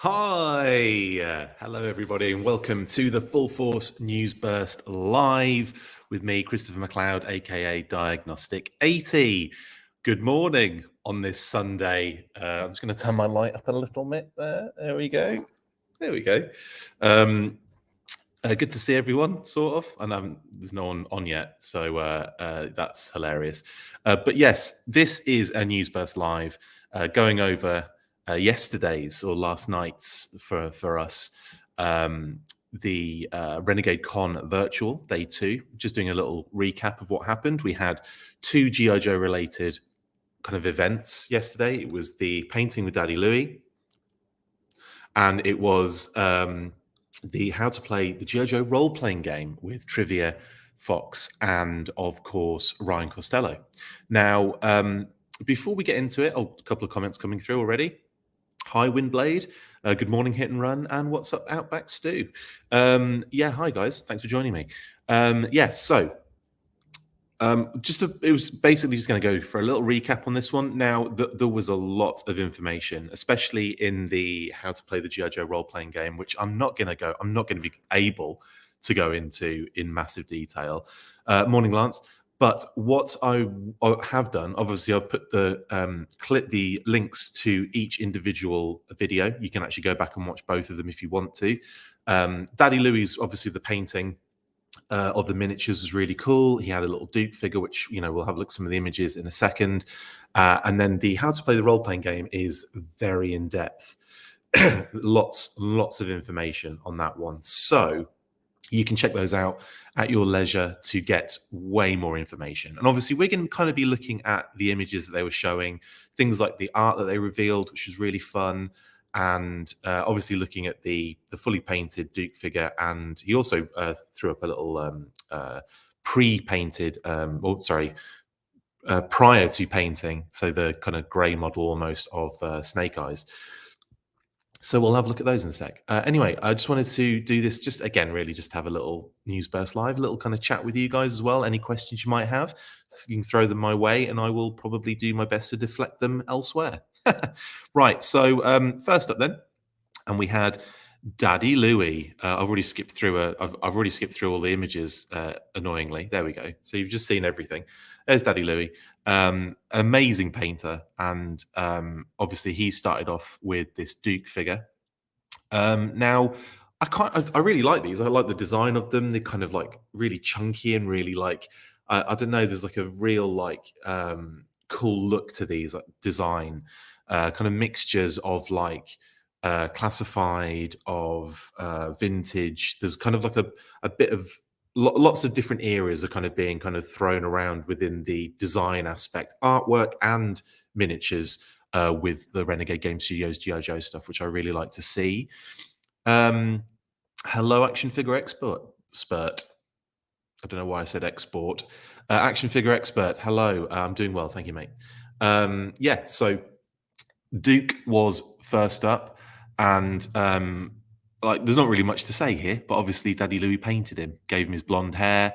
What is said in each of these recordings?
Hi, hello everybody, and welcome to the Full Force News Burst Live with me, Christopher McLeod AKA Diagnostic 80. Good morning on this Sunday. I'm just going to turn my light up a little bit there. There we go. There we go. Good to see everyone, sort of. And there's no one on yet, so that's hilarious. But yes, this is a News Burst Live going over yesterday's or last night's for us. The Renegade Con virtual day 2. Just doing a little recap of what happened. We had 2 G.I. Joe related kind of events yesterday. It was the painting with Daddy Louie, and it was the how to play the G.I. Joe role-playing game with Trivia Fox and, of course, Ryan Costello. Now, before we get into it, a couple of comments coming through already. Hi, Windblade. Good morning, Hit and Run. And what's up, Outback Stew? Yeah, hi, guys. Thanks for joining me. It was basically just going to go for a little recap on this one. Now, there was a lot of information, especially in the how to play the G.I. Joe role-playing game, which I'm not going to be able to go into in massive detail. Morning, Lance. But what I have done, obviously, I've put the links to each individual video. You can actually go back and watch both of them if you want to. Daddy Louie's, obviously, the painting of the miniatures was really cool. He had a little Duke figure, which, we'll have a look at some of the images in a second. And then the how to play the role-playing game is very in-depth. lots of information on that one. So you can check those out at your leisure to get way more information. And obviously, we're going to kind of be looking at the images that they were showing, things like the art that they revealed, which was really fun, and obviously looking at the fully painted Duke figure. And he also threw up a little pre-painted, prior to painting, so the kind of grey model almost of Snake Eyes. So we'll have a look at those in a sec. Anyway, I just wanted to do this just again, really just have a little News Burst Live, a little kind of chat with you guys as well. Any questions you might have, you can throw them my way and I will probably do my best to deflect them elsewhere. Right, so first up then, and we had Daddy Louie. I've already skipped through all the images, annoyingly. There we go. So you've just seen everything. There's Daddy Louie. Amazing painter, and obviously he started off with this Duke figure. Now I really like these. I like the design of them. They're kind of like really chunky and really like I don't know. There's like a real like cool look to these, like design, kind of mixtures of like classified, of vintage. There's kind of like a bit of lots of different eras are kind of being kind of thrown around within the design aspect, artwork and miniatures, with the Renegade Game Studios G.I. Joe stuff, which I really like to see. Hello, Action Figure Expert. I don't know why I said export. Action Figure Expert. Hello, I'm doing well, thank you, mate. Yeah, so Duke was first up, and like there's not really much to say here, but obviously Daddy Louie painted him, gave him his blonde hair,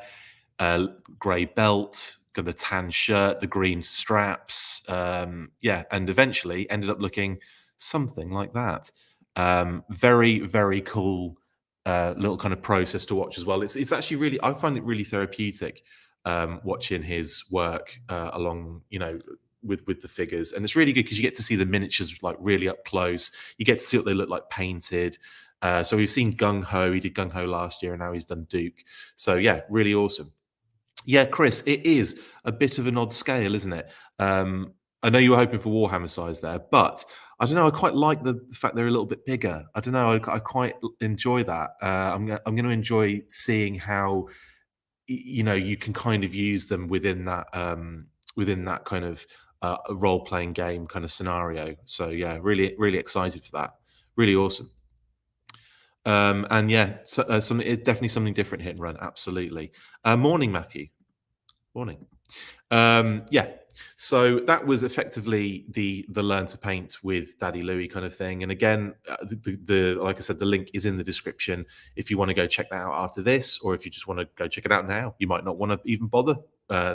grey belt, got the tan shirt, the green straps, yeah, and eventually ended up looking something like that. Very, very cool little kind of process to watch as well. It's actually really, I find it really therapeutic watching his work along, with the figures, and it's really good because you get to see the miniatures like really up close. You get to see what they look like painted. So we've seen Gung Ho. He did Gung Ho last year, and now he's done Duke. So yeah, really awesome. Yeah, Chris, it is a bit of an odd scale, isn't it? I know you were hoping for Warhammer size there, but I don't know. I quite like the fact they're a little bit bigger. I don't know. I quite enjoy that. I'm going to enjoy seeing how you can kind of use them within that kind of role playing game kind of scenario. So yeah, really really excited for that. Really awesome. And yeah, so, definitely something different. Hit and Run, absolutely. Morning, Matthew. Morning. Yeah, so that was effectively the learn to paint with Daddy Louie kind of thing. And again, the like I said, the link is in the description if you want to go check that out after this, or if you just want to go check it out now. You might not want to even bother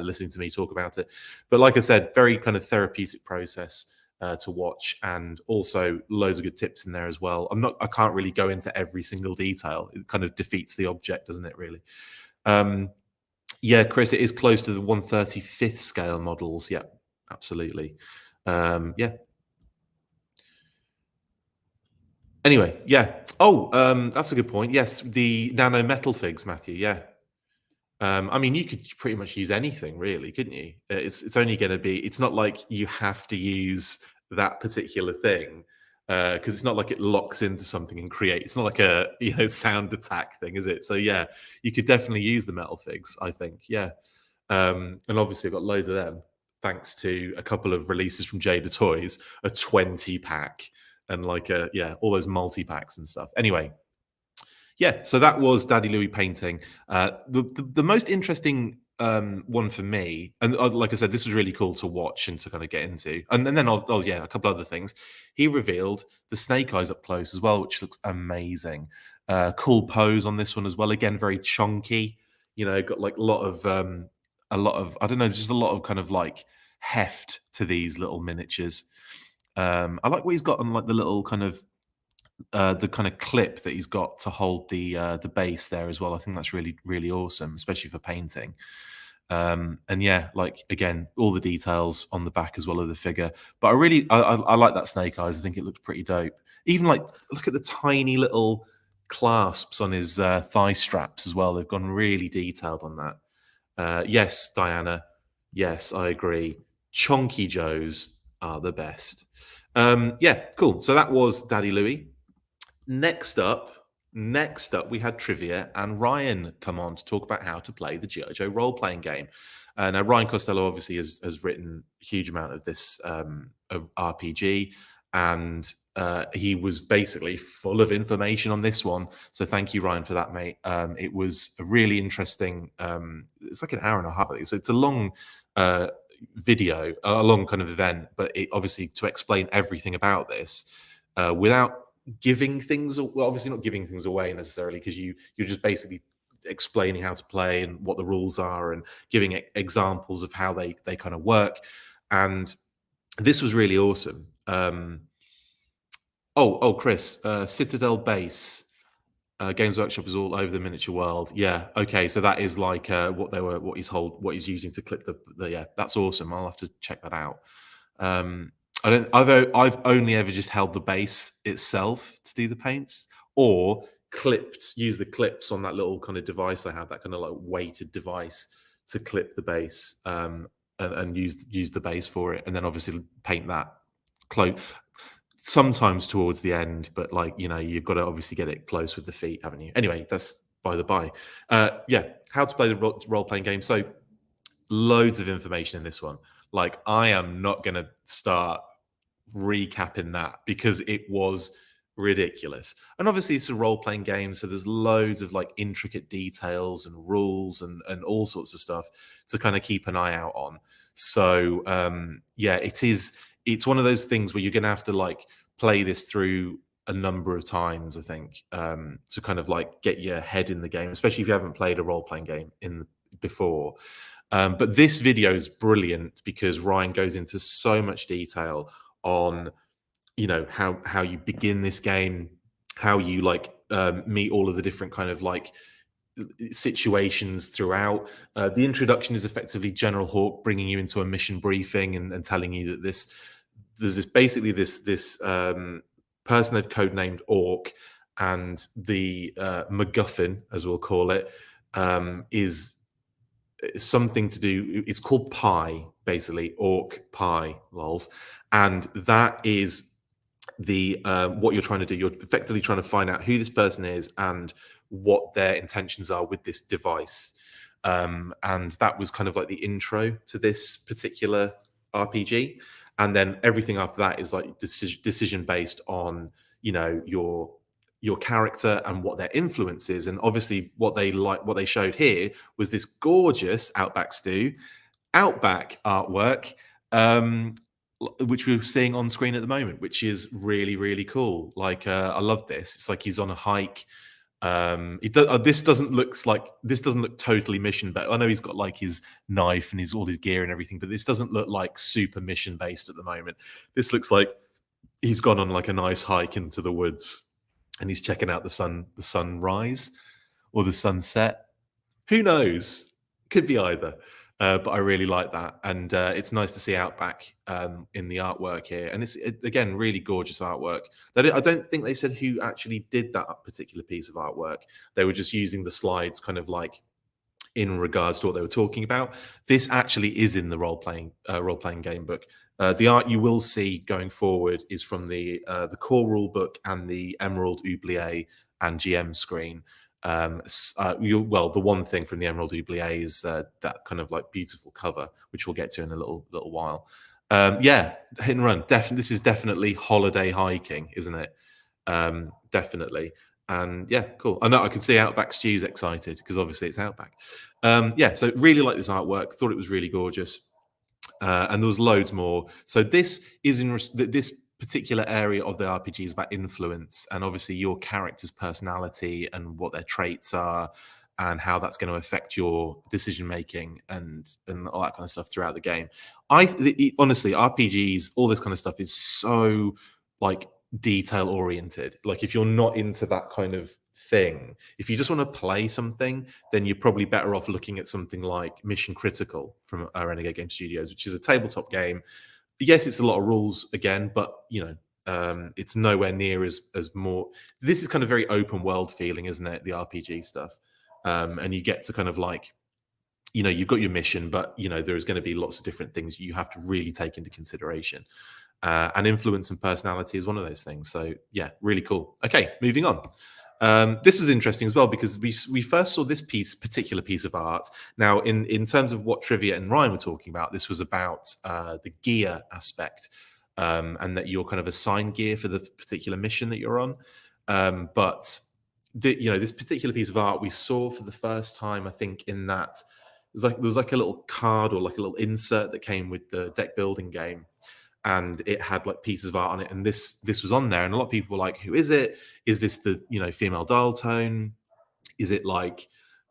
listening to me talk about it. But like I said, very kind of therapeutic process to watch, and also loads of good tips in there as well. I can't really go into every single detail. It kind of defeats the object, doesn't it? Really. Um, yeah, Chris, it is close to the 1/35th scale models. Yeah, absolutely. Yeah. Anyway, yeah. Oh, that's a good point. Yes, the nano metal figs, Matthew. Yeah. I mean, you could pretty much use anything, really, couldn't you? It's only going to be. It's not like you have to use that particular thing because it's not like it locks into something and create. It's not like a sound attack thing, is it? So yeah, you could definitely use the metal figs. I think, yeah, and obviously I've got loads of them thanks to a couple of releases from Jada Toys, a 20 pack, and like all those multi packs and stuff. Anyway, yeah, so that was Daddy Louie painting. The most interesting one for me, and like I said, this was really cool to watch and to kind of get into. And then, yeah, a couple other things. He revealed the snake eyes up close as well, which looks amazing. Cool pose on this one as well. Again, very chunky. Got like a lot of I don't know, just a lot of kind of like heft to these little miniatures. I like what he's got on like the kind of clip that he's got to hold the base there as well. I think that's really really awesome, especially for painting. And yeah, like again, all the details on the back as well of the figure. But I like that snake eyes. I think it looks pretty dope. Even like look at the tiny little clasps on his thigh straps as well. They've gone really detailed on that. Yes, Diana. Yes, I agree. Chonky Joes are the best. Yeah, cool. So that was Daddy Louie. Next up, we had trivia, and Ryan come on to talk about how to play the G.I. Joe role-playing game. Now, Ryan Costello obviously has written a huge amount of this of RPG, and he was basically full of information on this one. So thank you, Ryan, for that, mate. It was a really interesting. It's like an hour and a half. So it's a long video, a long kind of event, but it obviously to explain everything about this without giving things, well, obviously not giving things away necessarily, because you're just basically explaining how to play and what the rules are and giving examples of how they kind of work. And this was really awesome. Chris, Citadel Base. Games Workshop is all over the miniature world. Yeah, okay, so that is like what he's using to clip the yeah. That's awesome. I'll have to check that out. I've only ever just held the base itself to do the paints, or use the clips on that little kind of device I have, that kind of like weighted device to clip the base, and use the base for it, and then obviously paint that close. Sometimes towards the end, but like you've got to obviously get it close with the feet, haven't you? Anyway, that's by the by. Yeah, how to play the role-playing game. So loads of information in this one. Like I am not going to start recapping that because it was ridiculous. And obviously it's a role-playing game, so there's loads of like intricate details and rules and all sorts of stuff to kind of keep an eye out on. So yeah, it's one of those things where you're going to have to like play this through a number of times, I think, to kind of like get your head in the game, especially if you haven't played a role-playing game before. But this video is brilliant because Ryan goes into so much detail on how you begin this game, how you like meet all of the different kind of like situations throughout. The introduction is effectively General Hawk bringing you into a mission briefing and telling you that there's this person they've codenamed Orc, and the MacGuffin, as we'll call it, is something to do. It's called Pi, basically Orc Pi, lols, and that is the what you're trying to do. You're effectively trying to find out who this person is and what their intentions are with this device. And that was kind of like the intro to this particular RPG. And then everything after that is like decision based on your character and what their influence is. And obviously what they showed here was this gorgeous Outback artwork, which we're seeing on screen at the moment, which is really really cool. Like I love this. It's like he's on a hike, This doesn't look totally mission based. I know he's got like his knife and all his gear and everything, but this doesn't look like super mission based at the moment. This looks like he's gone on like a nice hike into the woods and he's checking out the sunrise or the sunset. Who knows? Could be either. But I really like that, and it's nice to see Outback in the artwork here, and again really gorgeous artwork. I don't think they said who actually did that particular piece of artwork. They were just using the slides, kind of like in regards to what they were talking about. This actually is in the role playing game book. The art you will see going forward is from the core rule book and the Emerald Oubliette and GM screen. The one thing from the Emerald Oubliette is that kind of like beautiful cover, which we'll get to in a little while. Hit and run. This is definitely holiday hiking, isn't it? Definitely. And yeah, cool. I know I can see Outback Stew's excited because obviously it's Outback. So really like this artwork. Thought it was really gorgeous. And there was loads more. So this is this particular area of the RPG is about influence and obviously your character's personality and what their traits are and how that's going to affect your decision making and all that kind of stuff throughout the game. Honestly, RPGs, all this kind of stuff is so like detail oriented. Like if you're not into that kind of thing, if you just want to play something, then you're probably better off looking at something like Mission Critical from Renegade Game Studios, which is a tabletop game. Yes, it's a lot of rules again, but it's nowhere near as more. This is kind of very open world feeling, isn't it? The RPG stuff, and you get to kind of like, you've got your mission, but there's going to be lots of different things you have to really take into consideration. And influence and personality is one of those things. So yeah, really cool. Okay, moving on. This was interesting as well because we first saw this particular piece of art. Now, in terms of what Trivia and Ryan were talking about, this was about the gear aspect, and that you're kind of assigned gear for the particular mission that you're on. But this particular piece of art we saw for the first time, I think, in that there was like a little card or like a little insert that came with the deck building game. And it had like pieces of art on it, and this was on there, and a lot of people were like, "Who is it? Is this the female dial tone? Is it like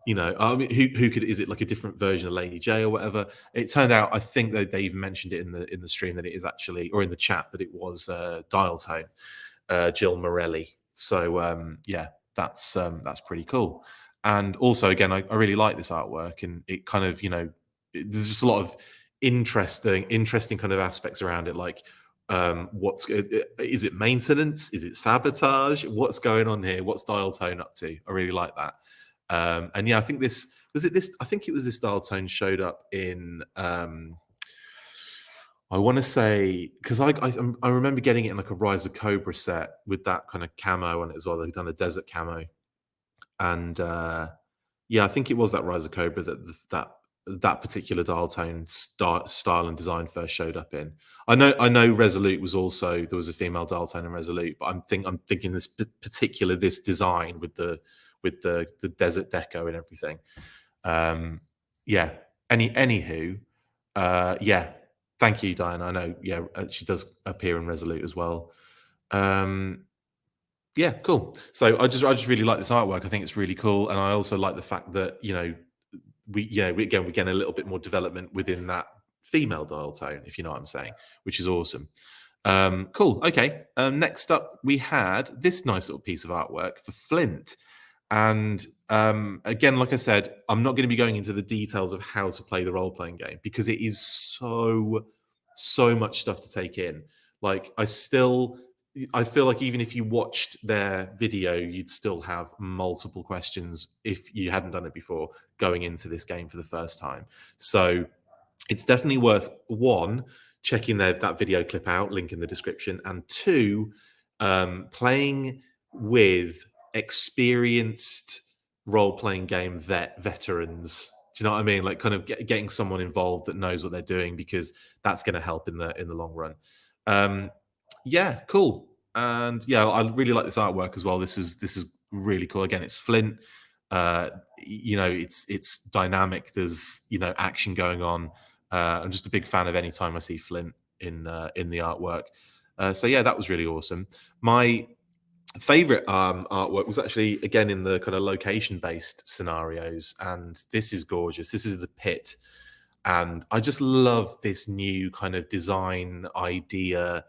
I mean, who could? Is it like a different version of Lady J or whatever?" It turned out, I think that they even mentioned it in the stream that it is actually, or in the chat, that it was dial tone, Jill Morelli. So that's pretty cool. And also, again, I really like this artwork, and it kind of there's just a lot of interesting kind of aspects around it, like is it maintenance, is it sabotage, what's going on here, what's dial tone up to? I really like that. And yeah, I think it was this dial tone showed up in I want to say, because I remember getting it in like a Rise of Cobra set with that kind of camo on it as well. They've done a desert camo, and I think it was that Rise of Cobra that particular dial tone style and design first showed up in. I know Resolute was also, there was a female dial tone in Resolute, but I'm thinking this particular design with the desert deco and everything. Anywho, thank you, Diana. I know, she does appear in Resolute as well. Cool. So I just really like this artwork. I think it's really cool, and I also like the fact that we get a little bit more development within that female dial tone, if you know what I'm saying, which is awesome. Cool. Okay. Next up, we had this nice little piece of artwork for Flint. And again, like I said, I'm not going to be going into the details of how to play the role-playing game because it is so much stuff to take in. Like I feel like even if you watched their video, you'd still have multiple questions if you hadn't done it before going into this game for the first time. So it's definitely worth, one, checking that video clip out, link in the description, and two, playing with experienced role-playing game veterans. Do you know what I mean? Like kind of getting someone involved that knows what they're doing, because that's going to help in the long run. Cool. And I really like this artwork as well. This is really cool. Again, it's Flint. It's dynamic. There's action going on. I'm just a big fan of any time I see Flint in the artwork. That was really awesome. My favorite artwork was actually again in the kind of location based scenarios, and this is gorgeous. This is the pit, and I just love this new kind of design idea,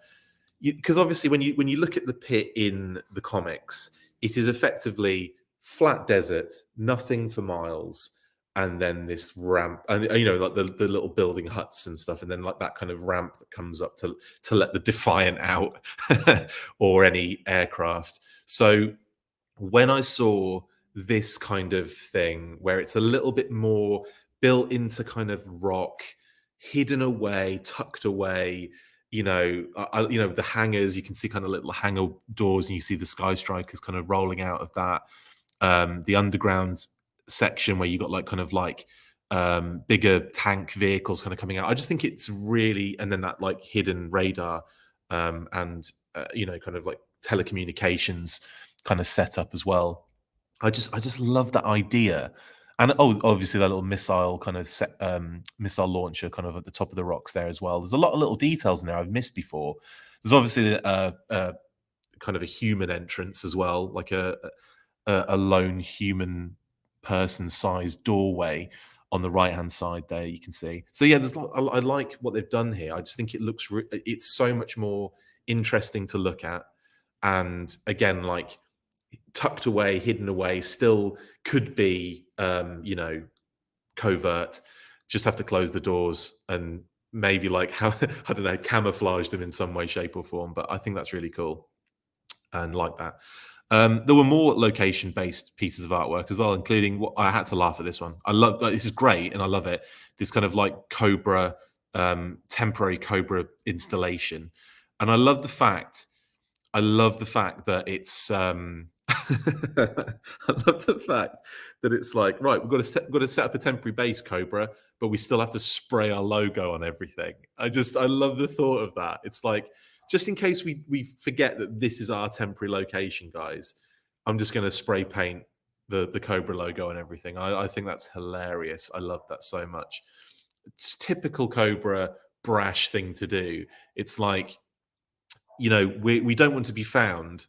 because obviously when you look at the pit in the comics, it is effectively flat desert, nothing for miles, and then this ramp, and like the little building huts and stuff, and then like that kind of ramp that comes up to let the Defiant out or any aircraft. So when I saw this kind of thing where it's a little bit more built into kind of rock, hidden away, tucked away, the hangars, you can see kind of little hangar doors, and you see the Sky Strikers kind of rolling out of that. The underground section where you got like kind of like bigger tank vehicles kind of coming out. I just think it's really, and then that like hidden radar, and kind of like telecommunications kind of setup as well. I just love that idea. And obviously that little missile kind of missile launcher kind of at the top of the rocks there as well. There's a lot of little details in there I've missed before. There's obviously kind of a human entrance as well, like a lone human person-sized doorway on the right-hand side there. You can see. So yeah, I like what they've done here. I just think it looks it's so much more interesting to look at, and again, like tucked away, hidden away, still could be, covert. Just have to close the doors and maybe like how I don't know, camouflage them in some way, shape, or form. But I think that's really cool and like that. There were more location-based pieces of artwork as well, including what I had to laugh at this one. I love this is great and I love it. This kind of like Cobra, temporary Cobra installation, and I love the fact that it's I love the fact that it's like, right, got to set up a temporary base, Cobra, but we still have to spray our logo on everything. I love the thought of that. It's like, just in case we forget that this is our temporary location, guys, I'm just going to spray paint the Cobra logo and everything. I think that's hilarious. I love that so much. It's typical Cobra brash thing to do. It's like, we don't want to be found,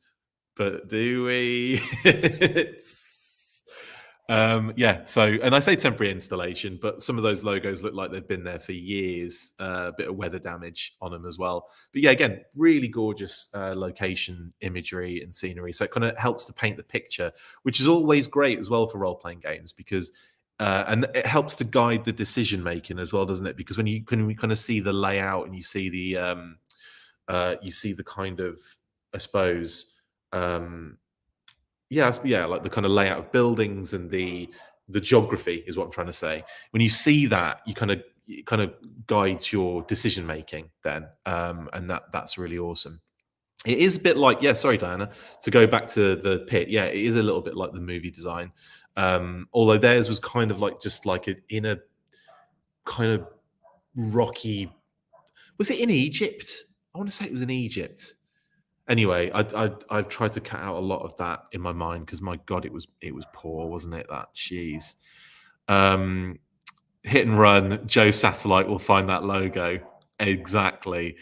but do we? Yeah. So, and I say temporary installation, but some of those logos look like they've been there for years. A bit of weather damage on them as well. But yeah, again, really gorgeous location imagery and scenery. So it kind of helps to paint the picture, which is always great as well for role playing games, because and it helps to guide the decision making as well, doesn't it? Because when you kind of see the layout and you see the kind of, I suppose, yeah, like the kind of layout of buildings and the geography is what I'm trying to say. When you see that, it kind of guides your decision making then, and that's really awesome. It is a bit like, yeah, sorry, Diana, to go back to the pit. Yeah, it is a little bit like the movie design, although theirs was kind of like just like in a kind of rocky. Was it in Egypt? I want to say it was in Egypt. Anyway, I've tried to cut out a lot of that in my mind because my God, it was poor, wasn't it? That jeez. Hit and run. Joe Satellite will find that logo exactly.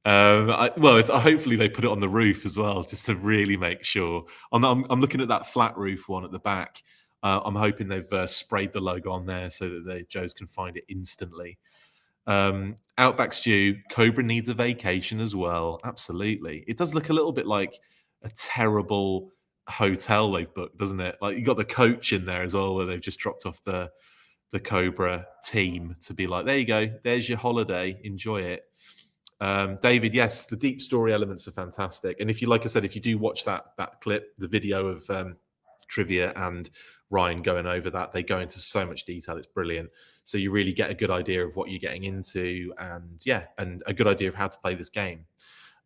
Hopefully they put it on the roof as well, just to really make sure. I'm looking at that flat roof one at the back. I'm hoping they've sprayed the logo on there so that the Joes can find it instantly. Outback Stew, Cobra needs a vacation as well. Absolutely. It does look a little bit like a terrible hotel they've booked, doesn't it? Like you got the coach in there as well, where they've just dropped off the Cobra team to be like, there you go, there's your holiday, enjoy it. David, yes, the deep story elements are fantastic. And if you, like I said, if you do watch that clip, the video of Trivia and Ryan going over that, they go into so much detail. It's brilliant. So you really get a good idea of what you're getting into, and a good idea of how to play this game.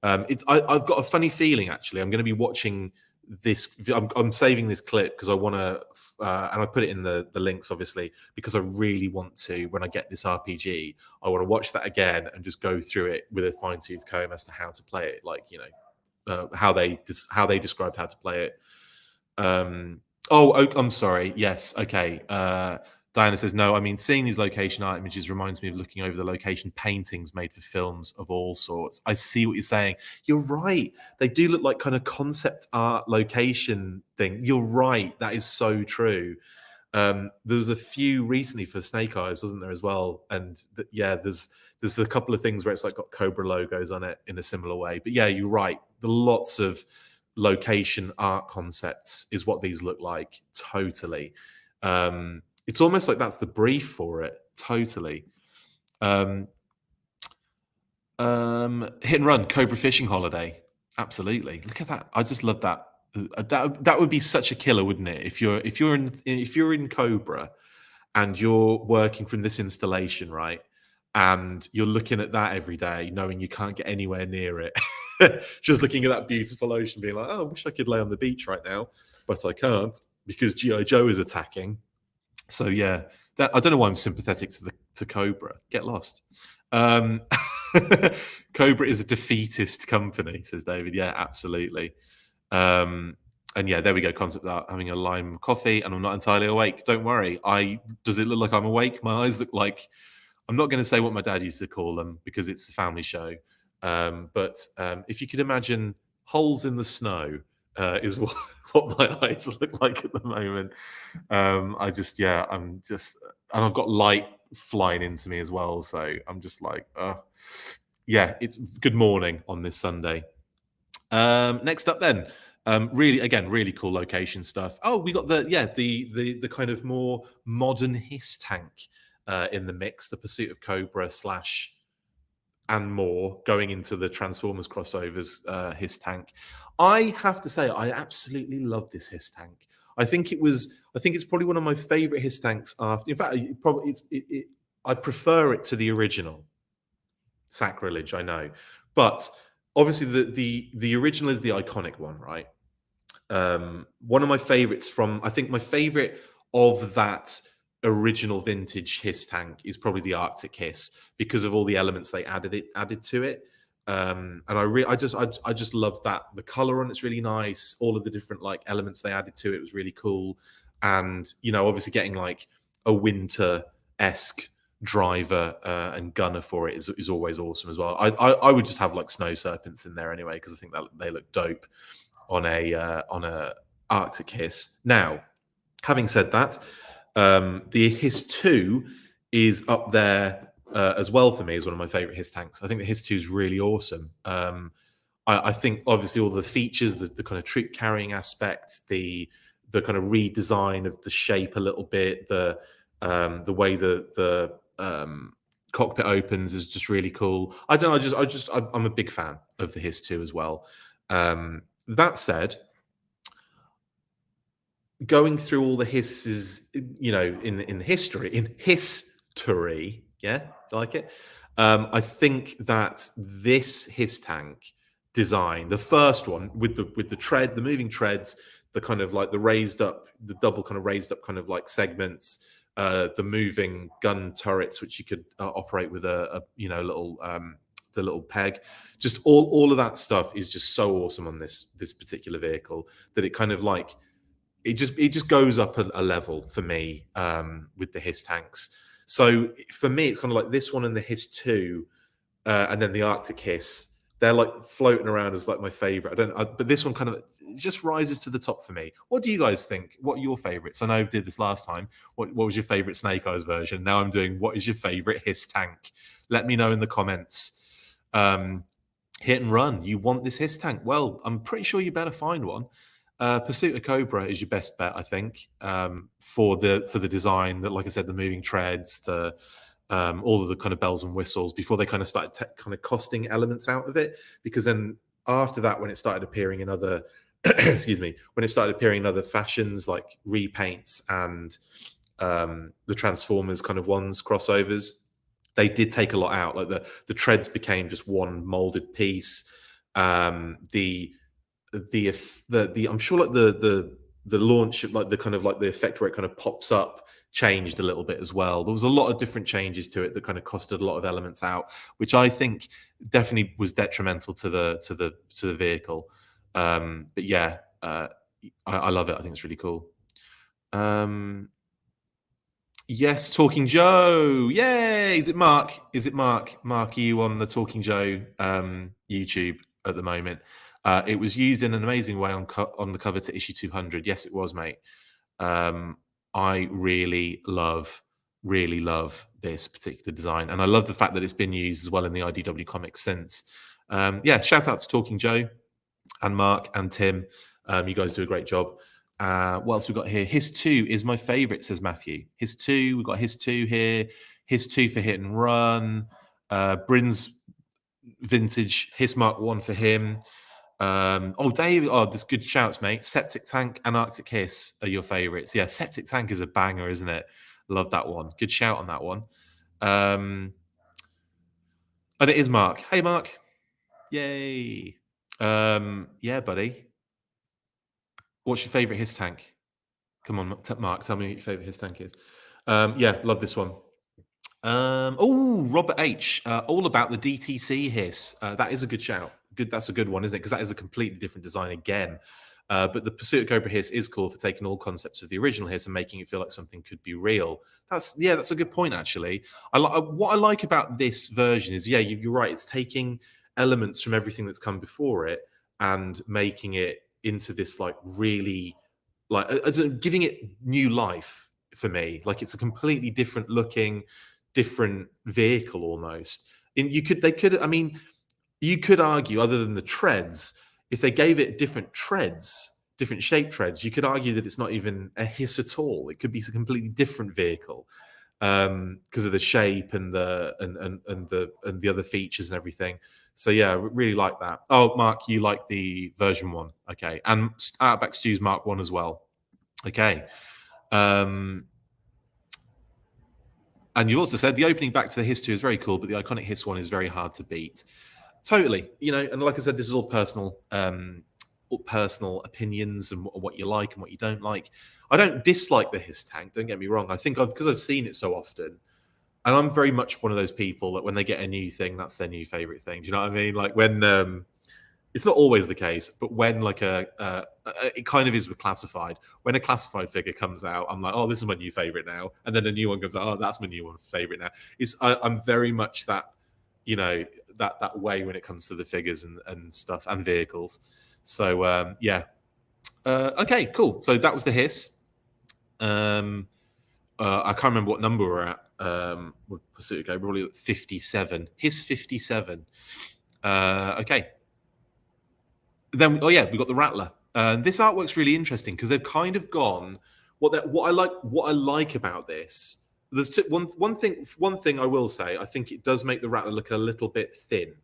I've got a funny feeling, actually. I'm going to be watching this. I'm saving this clip because I want to, and I put it in the links, obviously, because I really want to, when I get this RPG, I want to watch that again and just go through it with a fine-tooth comb as to how to play it, like, how they described how to play it. I'm sorry. Yes. Okay. Diana says, no, I mean, seeing these location art images reminds me of looking over the location paintings made for films of all sorts. I see what you're saying. You're right. They do look like kind of concept art location thing. You're right. That is so true. There was a few recently for Snake Eyes, wasn't there, as well? And yeah, there's a couple of things where it's like got Cobra logos on it in a similar way. But yeah, you're right. The lots of location art concepts is what these look like. Totally. It's almost like that's the brief for it. Totally. Hit and run, Cobra fishing holiday. Absolutely. Look at that. I just love that. That would be such a killer, wouldn't it? If you're in Cobra and you're working from this installation, right? And you're looking at that every day, knowing you can't get anywhere near it. Just looking at that beautiful ocean, being like, oh, I wish I could lay on the beach right now, but I can't because G.I. Joe is attacking. So yeah, I don't know why I'm sympathetic to Cobra. Get lost. Cobra is a defeatist company, says David. Yeah, absolutely. And yeah, there we go. Concept art, having a lime coffee, and I'm not entirely awake. Don't worry. Does it look like I'm awake? My eyes look like, I'm not going to say what my dad used to call them because it's a family show. But if you could imagine holes in the snow is what my eyes look like at the moment. And I've got light flying into me as well. So I'm just like, yeah, it's good morning on this Sunday. Next up then, really cool location stuff. Oh, we got the kind of more modern hiss tank in the mix, the Pursuit of Cobra slash and more going into the Transformers crossovers hiss tank. I have to say, I absolutely love this hiss tank. I think it's probably one of my favorite hiss tanks after. In fact, I prefer it to the original. Sacrilege, I know, but obviously the original is the iconic one, right? One of my favorites I think my favorite of that original vintage hiss tank is probably the Arctic hiss because of all the elements they added to it. And I just love that the color on it's really nice. All of the different like elements they added to it was really cool. And obviously getting like a winter-esque driver and gunner for it is always awesome as well. I would just have like snow serpents in there anyway because I think that they look dope on a Arctic hiss. Now, having said that, the Hiss 2 is up there as well for me as one of my favorite Hiss tanks. I think the Hiss 2 is really awesome. I think obviously all the features, the kind of troop carrying aspect, the kind of redesign of the shape a little bit, the way the cockpit opens is just really cool. I don't know. I'm a big fan of the Hiss 2 as well. That said, going through all the hisses, in history, yeah, like it. I think that this hiss tank design, the first one with the moving treads, the kind of like the double kind of raised up kind of like segments, the moving gun turrets which you could operate with a little the little peg, just all of that stuff is just so awesome on this particular vehicle that it kind of like it just goes up a level for me with the Hiss tanks. So for me, it's kind of like this one and the Hiss 2, and then the Arctic Hiss. They're like floating around as like my favorite. But this one kind of just rises to the top for me. What do you guys think? What are your favorites? I know I did this last time. What was your favorite Snake Eyes version? Now I'm doing what is your favorite Hiss tank? Let me know in the comments. Hit and run. You want this Hiss tank? Well, I'm pretty sure you better find one. Pursuit of Cobra is your best bet, I think, for the design. That, like I said, the moving treads, all of the kind of bells and whistles before they kind of started kind of costing elements out of it. Because then after that, when it started appearing in other, excuse me, when it started appearing in other fashions like repaints and the Transformers kind of ones crossovers, they did take a lot out. Like the treads became just one molded piece. I'm sure like the launch, like the kind of like the effect where it kind of pops up changed a little bit as well. There was a lot of different changes to it that kind of costed a lot of elements out, which I think definitely was detrimental to the vehicle. But yeah, I love it. I think it's really cool. Yes, Talking Joe. Yay! Is it Mark? Is it Mark? Mark, are you on the Talking Joe YouTube at the moment? It was used in an amazing way on the cover to issue 200. Yes, it was, mate. Um, I really love this particular design, and I love the fact that it's been used as well in the IDW comics since. Yeah, shout out to Talking Joe and Mark and Tim. You guys do a great job. What else we got here? His 2 is my favorite, says Matthew. His 2, we've got his 2 here. His 2 for Hit and Run. Bryn's vintage His Mark 1 for him. Dave, there's good shouts, mate. Septic Tank and Arctic Hiss are your favorites. Yeah, Septic Tank is a banger, isn't it? Love that one. Good shout on that one. And it is Mark. Hey, Mark. Yay. Yeah, buddy. What's your favorite Hiss tank? Come on, Mark. Tell me what your favorite Hiss tank is. Yeah, love this one. Robert H. All about the DTC Hiss. That is a good shout. That's a good one, isn't it? Because that is a completely different design again. But the Pursuit of Cobra Hiss is cool for taking all concepts of the original Hiss and making it feel like something could be real. That's a good point actually. What I like about this version is, you're right. It's taking elements from everything that's come before it and making it into this like really like giving it new life for me. Like it's a completely different looking, different vehicle almost. And you could argue, other than the treads, if they gave it different treads, different shape treads, you could argue that it's not even a Hiss at all. It could be a completely different vehicle because of the shape and the other features and everything. So yeah, really like that. Oh, Mark, you like the version 1, okay? And Outback Stews Mark 1 as well, okay. And you also said the opening back to the Hiss 2 is very cool, but the iconic Hiss 1 is very hard to beat. Totally, and like I said, this is all personal opinions and what you like and what you don't like. I don't dislike the Hiss tank. Don't get me wrong. I think because I've seen it so often, and I'm very much one of those people that when they get a new thing, that's their new favorite thing. Do you know what I mean? Like when it's not always the case, but when like it kind of is with classified. When a classified figure comes out, I'm like, oh, this is my new favorite now, and then a new one comes out, oh, that's my new one favorite now. I'm very much that, that way when it comes to the figures and stuff and vehicles. So okay, cool. So that was the Hiss. I can't remember what number we're at. Probably 57. Hiss 57. Okay. Then we got the Rattler. This artwork's really interesting because they've kind of gone what I like about this. There's one thing I will say. I think it does make the Rattler look a little bit thin.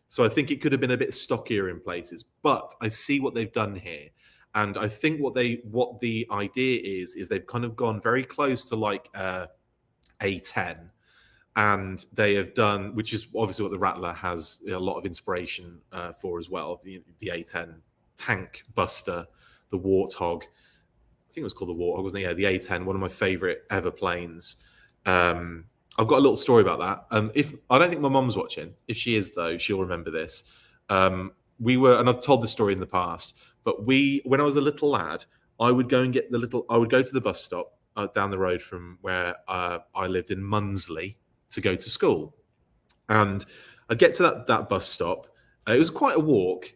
So I think it could have been a bit stockier in places. But I see what they've done here. And I think what the idea is they've kind of gone very close to like A-10. And they have done, which is obviously what the Rattler has a lot of inspiration for as well. The A-10 tank buster, the Warthog. I think it was called the Warthog, wasn't it? Yeah, the A-10, one of my favorite ever planes. I've got a little story about that. If I don't think my mom's watching. If she is, though, she'll remember this. We were, and I've told this story in the past, but when I was a little lad, I would go and I would go to the bus stop down the road from where I lived in Munsley to go to school. And I'd get to that bus stop. It was quite a walk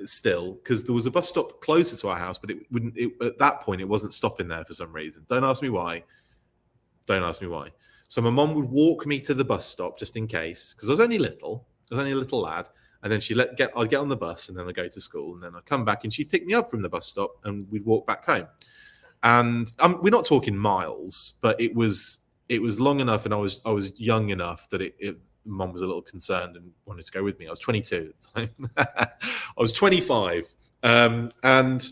still, because there was a bus stop closer to our house, but at that point, it wasn't stopping there for some reason. Don't ask me why. So my mom would walk me to the bus stop just in case, because I was only little. I was only a little lad. And then I'd get on the bus and then I'd go to school. And then I'd come back and she'd pick me up from the bus stop and we'd walk back home. And we're not talking miles, but it was long enough, and I was young enough that Mom was a little concerned and wanted to go with me. I was 22 at the time. I was 25, and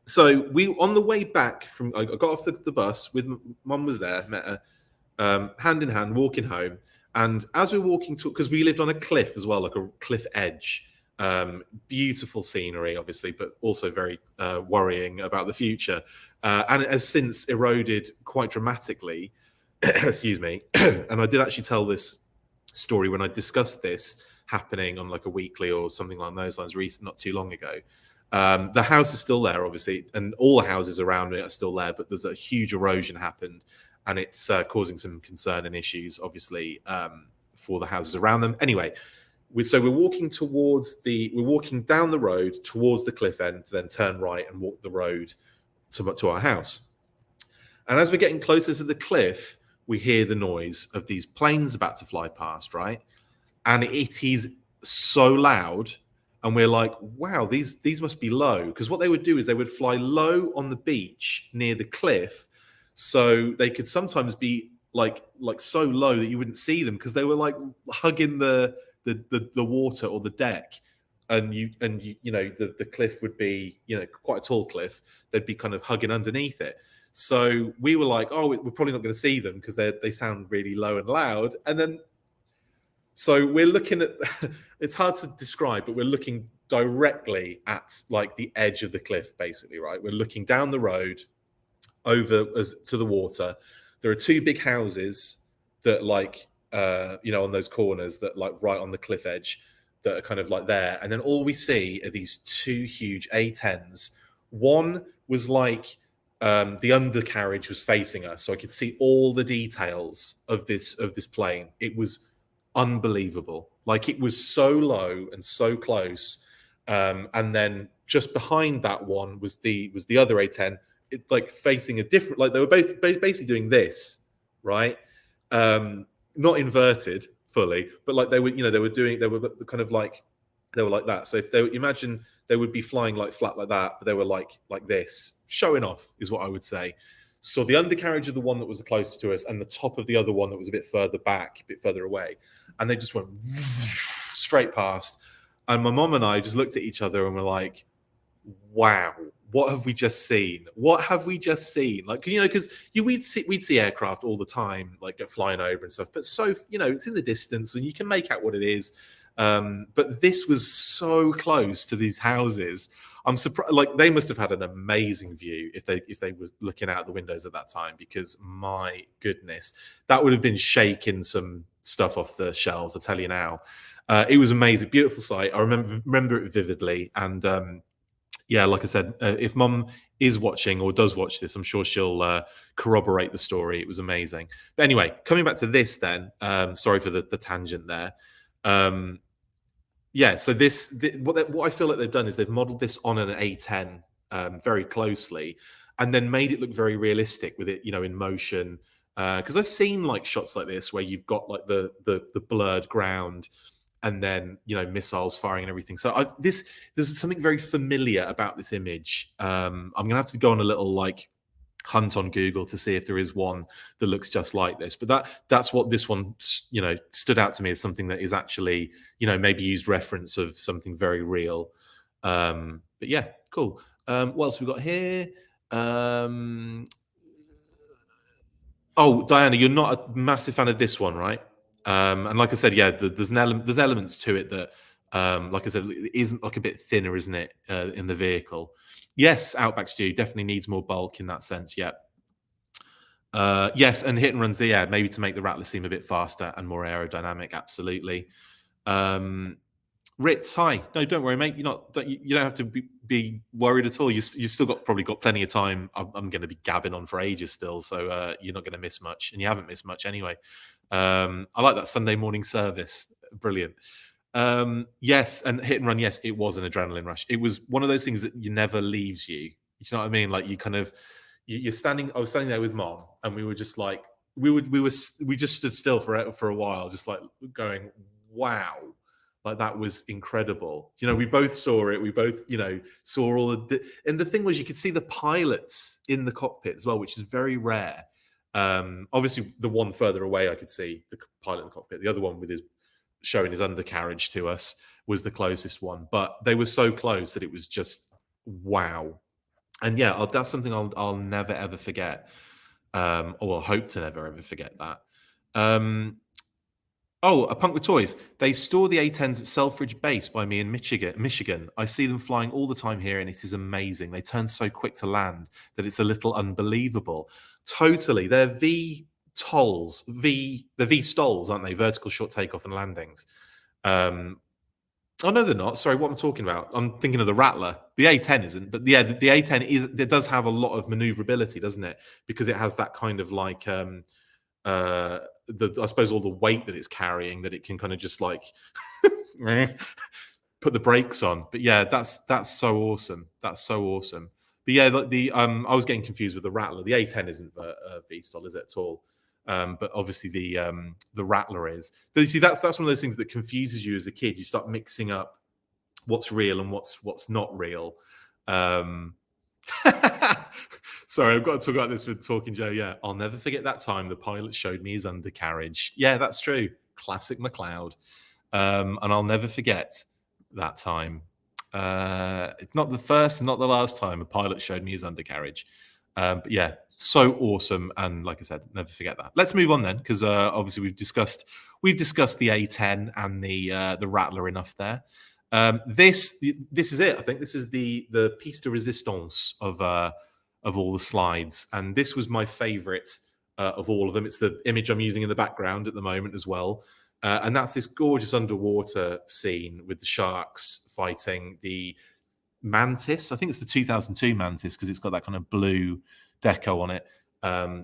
so on the way back I got off the bus with Mom was there, met her, hand in hand, walking home. And as we're walking because we lived on a cliff as well, like a cliff edge. Beautiful scenery, obviously, but also very worrying about the future. And it has since eroded quite dramatically. Excuse me. And I did actually tell this story when I discussed this happening on like a weekly or something along those lines not too long ago. The house is still there, obviously, and all the houses around it are still there, but there's a huge erosion happened. and it's causing some concern and issues, obviously, for the houses around them. Anyway, so we're walking down the road towards the cliff end, to then turn right and walk the road to our house. And as we're getting closer to the cliff, we hear the noise of these planes about to fly past, right? And it is so loud, and we're like, wow, these must be low. Because what they would do is they would fly low on the beach near the cliff, so they could sometimes be like so low that you wouldn't see them, because they were like hugging the water or the deck, and the cliff would be quite a tall cliff. They'd be kind of hugging underneath it. So we were like, oh, we're probably not going to see them because they sound really low and loud. And then, so we're looking at, it's hard to describe, but we're looking directly at like the edge of the cliff, basically, right? We're looking down the road over to the water. There are two big houses that on those corners that like right on the cliff edge that are kind of like there. And then all we see are these two huge A-10s. One was like, the undercarriage was facing us, so I could see all the details of this plane. It was unbelievable. Like, it was so low and so close, and then just behind that one was the other A-10, like facing a different. Like, they were both basically doing this, right? Not inverted fully, but like they were kind of like they were like that. So if they imagine, they would be flying like flat like that, but they were like this, showing off is what I would say. So the undercarriage of the one that was the closest to us, and the top of the other one that was a bit further back, a bit further away, and they just went straight past. And my mom and I just looked at each other and were like, wow, what have we just seen? What have we just seen? Like, because we'd see aircraft all the time, like flying over and stuff. But so, it's in the distance and you can make out what it is. But this was so close to these houses. I'm surprised. Like, they must have had an amazing view if they was looking out the windows at that time, because my goodness, that would have been shaking some stuff off the shelves. I tell you now, it was amazing, beautiful sight. I remember it vividly, and yeah, like I said, if Mum is watching or does watch this, I'm sure she'll corroborate the story. It was amazing. But anyway, coming back to this, then, sorry for the tangent there. Yeah, so what I feel like they've done is they've modeled this on an A-10 very closely, and then made it look very realistic with it, in motion. Because I've seen like shots like this where you've got like the blurred ground, and then missiles firing and everything. So there's something very familiar about this image. I'm gonna have to go on a little like hunt on Google to see if there is one that looks just like this. But that's what this one stood out to me as something that is actually maybe used reference of something very real. But yeah, cool. What else we got here? Oh, Diana, you're not a massive fan of this one, right? And like I said, yeah, there's elements to it that, like I said, it isn't like a bit thinner, isn't it, in the vehicle? Yes, Outback Stew definitely needs more bulk in that sense. Yeah. Yes, and hit and runs, yeah, maybe to make the Rattler seem a bit faster and more aerodynamic. Absolutely. Ritz, hi. No, don't worry, mate. You don't have to be worried at all. You've still probably got plenty of time. I'm going to be gabbing on for ages still, so you're not going to miss much, and you haven't missed much anyway. I like that Sunday morning service. Brilliant. Yes, and hit and run. Yes, it was an adrenaline rush. It was one of those things that never leaves you. You know what I mean? Like, you kind of you're standing. I was standing there with Mom, and we were just like we just stood still for a while, just like going, wow. Like, that was incredible. We both saw it. We both, saw all and the thing was, you could see the pilots in the cockpit as well, which is very rare. Obviously, the one further away, I could see the pilot in the cockpit. The other one with showing his undercarriage to us was the closest one. But they were so close that it was just wow. And yeah, that's something I'll never ever forget. Or hope to never ever forget that. Oh, a punk with toys. They store the A-10s at Selfridge Base by me in Michigan. I see them flying all the time here, and it is amazing. They turn so quick to land that it's a little unbelievable. Totally. They're VTOLs, aren't they? Vertical short takeoff and landings. Oh no, they're not. Sorry, what I'm talking about. I'm thinking of the Rattler. The A10 isn't, but yeah, the A10 is. It does have a lot of maneuverability, doesn't it? Because it has that kind of like I suppose all the weight that it's carrying, that it can kind of just like put the brakes on. But yeah, that's so awesome. That's so awesome. But yeah, the I was getting confused with the Rattler. The A10 isn't a V-Stol, is it at all? But obviously the Rattler is. But you see, that's one of those things that confuses you as a kid. You start mixing up what's real and what's not real. Sorry, I've got to talk about this with Talking Joe. Yeah, I'll never forget that time the pilot showed me his undercarriage. Yeah, that's true. Classic McLeod. And I'll never forget that time. It's not the first and not the last time a pilot showed me his undercarriage. But yeah, so awesome. And like I said, never forget that. Let's move on then, because obviously we've discussed the A10 and the Rattler enough there. This is it. I think this is the piece de resistance of all the slides, and this was my favorite of all of them. It's the image I'm using in the background at the moment as well, and that's this gorgeous underwater scene with the sharks fighting the mantis. I think it's the 2002 mantis because it's got that kind of blue deco on it.